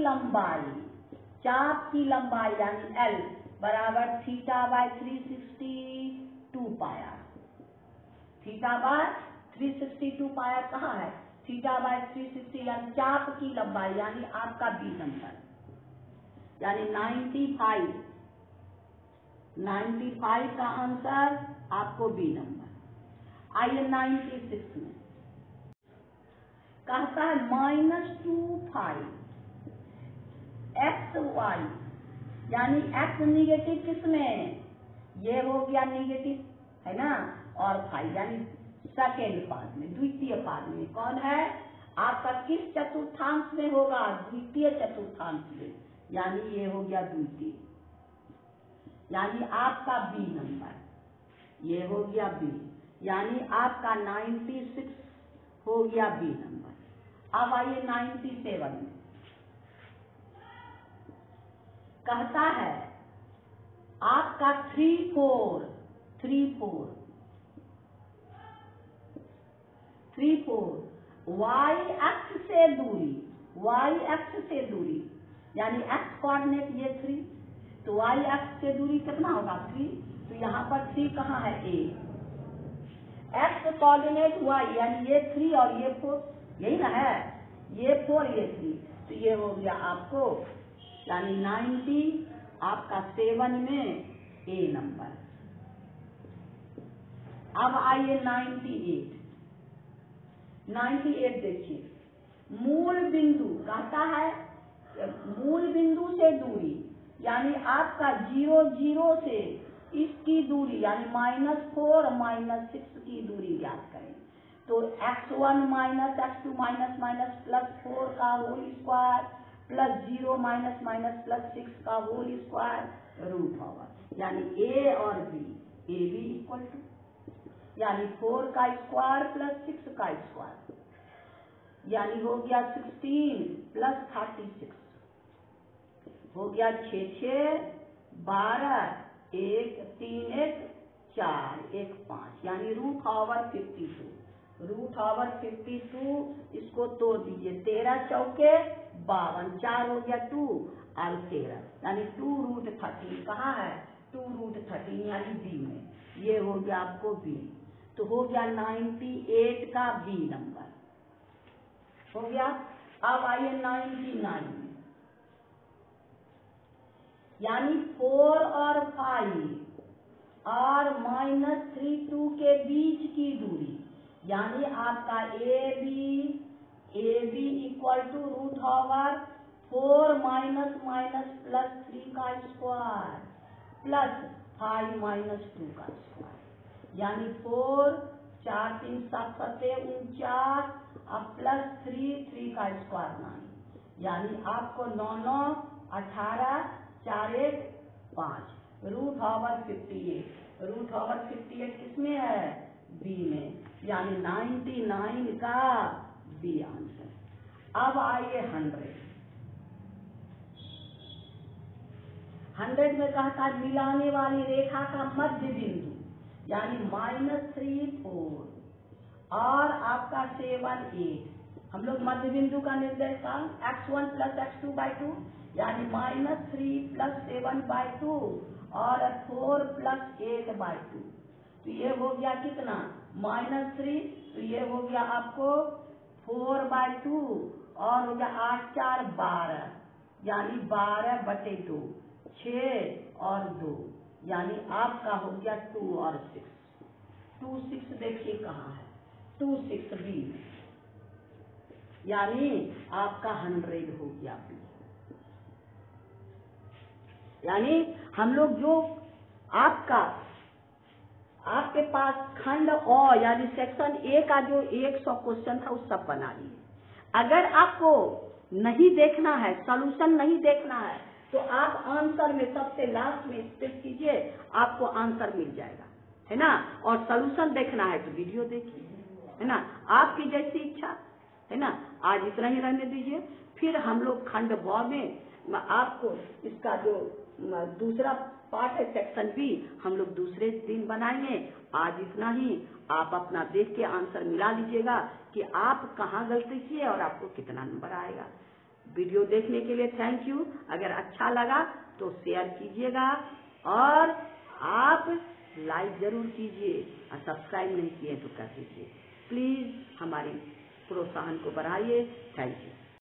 लंबाई यानी एल बराबर θ/362 पाया। θ/362 पाया कहाँ है, θ/360 यानी चाप की लंबाई यानी आपका बी नंबर, यानी 95 का आंसर आपको बी नंबर। आइए 96 में कहता है -25 xy यानी x निगेटिव किसमें, ये हो गया निगेटिव है ना, और फाइव यानी सेकेंड पार्ट में, द्वितीय पार्ट में कौन है आपका, किस चतुर्थांश में होगा, द्वितीय चतुर्थांश में, यानी ये हो गया द्वितीय, यानी आपका बी नंबर, ये हो गया बी, यानी आपका 96 हो गया बी नंबर। अब आइए 97 में कहता है आपका 34 y अक्ष से दूरी यानी x कोऑर्डिनेट ये 3, तो y अक्ष से दूरी कितना होगा 3, तो यहाँ पर 3 कहाँ है a, x कोऑर्डिनेट y यानी ये 3 और ये 4, यही ना है, ये 4 ये 3, तो ये हो गया आपको यानी 90 आपका 7 में ए नंबर। अब आइए 98 देखिए, मूल बिंदु कहता है मूल बिंदु से दूरी यानी आपका 0 से इसकी दूरी यानी -4 -6 की दूरी ज्ञात करें, तो x1 - x2 - +4 का होल स्क्वायर +0 - +6 का होल स्क्वायर √, यानी a और b, AB इक्वल टू यानी 4 का स्क्वायर +6 का स्क्वायर यानी हो गया 16 + 36 हो गया 6 12 1 3 1 4 1 5 यानी √52 इसको तोड़ दीजिए, 13 चौके 52, 4 हो गया 2 और 13 यानी 2√13 कहाँ है 2√13 यानी बी में, ये हो गया आपको बी, तो हो गया 98 का बी नंबर हो गया। अब आइए 99 में यानी 4 और 5 और -32 के बीच की दूरी यानी आपका AB इक्वल टू √4 -3 का स्क्वायर +5 - 2 का स्क्वायर यानी 4 4 3 7 7 49 और +3 का स्क्वायर 9 यानी आपको 9 9 18 4 1 5 √58 किसमें है बी में, यानी 99 का बी आंसर। अब आइए 100 में कहता है मिलाने वाली रेखा का मध्य बिंदु यानी -3 4 और आपका 7 8, हम लोग मध्य बिंदु का निर्देश x1 + x2/2 यानी -3 + 7/2 और 4 + 8/2, तो ये हो गया कितना -3, तो ये हो गया आपको 4/2 और हो गया 8 4 12 यानी 12/2 6 और 2 यानी आपका हो गया 2 और 6 देखिए कहाँ है 2 6 बी यानी आपका 100 हो गया बी, यानी हम लोग जो आपके पास खंड अ यानी सेक्शन ए का जो 100 क्वेश्चन था वो सब बना लिए। अगर आपको नहीं देखना है, सॉल्यूशन नहीं देखना है, तो आप आंसर में सबसे लास्ट में स्टेप कीजिए, आपको आंसर मिल जाएगा, है ना। और सॉल्यूशन देखना है तो वीडियो देखिए। है ना, आपकी जैसी इच्छा, है ना। आज इतना ही रहने दीजिए, फिर हम लोग खंड भ में आपको इसका जो दूसरा पार्ट है सेक्शन बी, हम लोग दूसरे दिन बनाएंगे। आज इतना ही, आप अपना देख के आंसर मिला लीजिएगा कि आप कहाँ गलती किए और आपको कितना नंबर आएगा। वीडियो देखने के लिए थैंक यू। अगर अच्छा लगा तो शेयर कीजिएगा और आप लाइक जरूर कीजिए और सब्सक्राइब नहीं किए तो कर दीजिए। प्लीज हमारी प्रोत्साहन को बढ़ाइए। Thank you.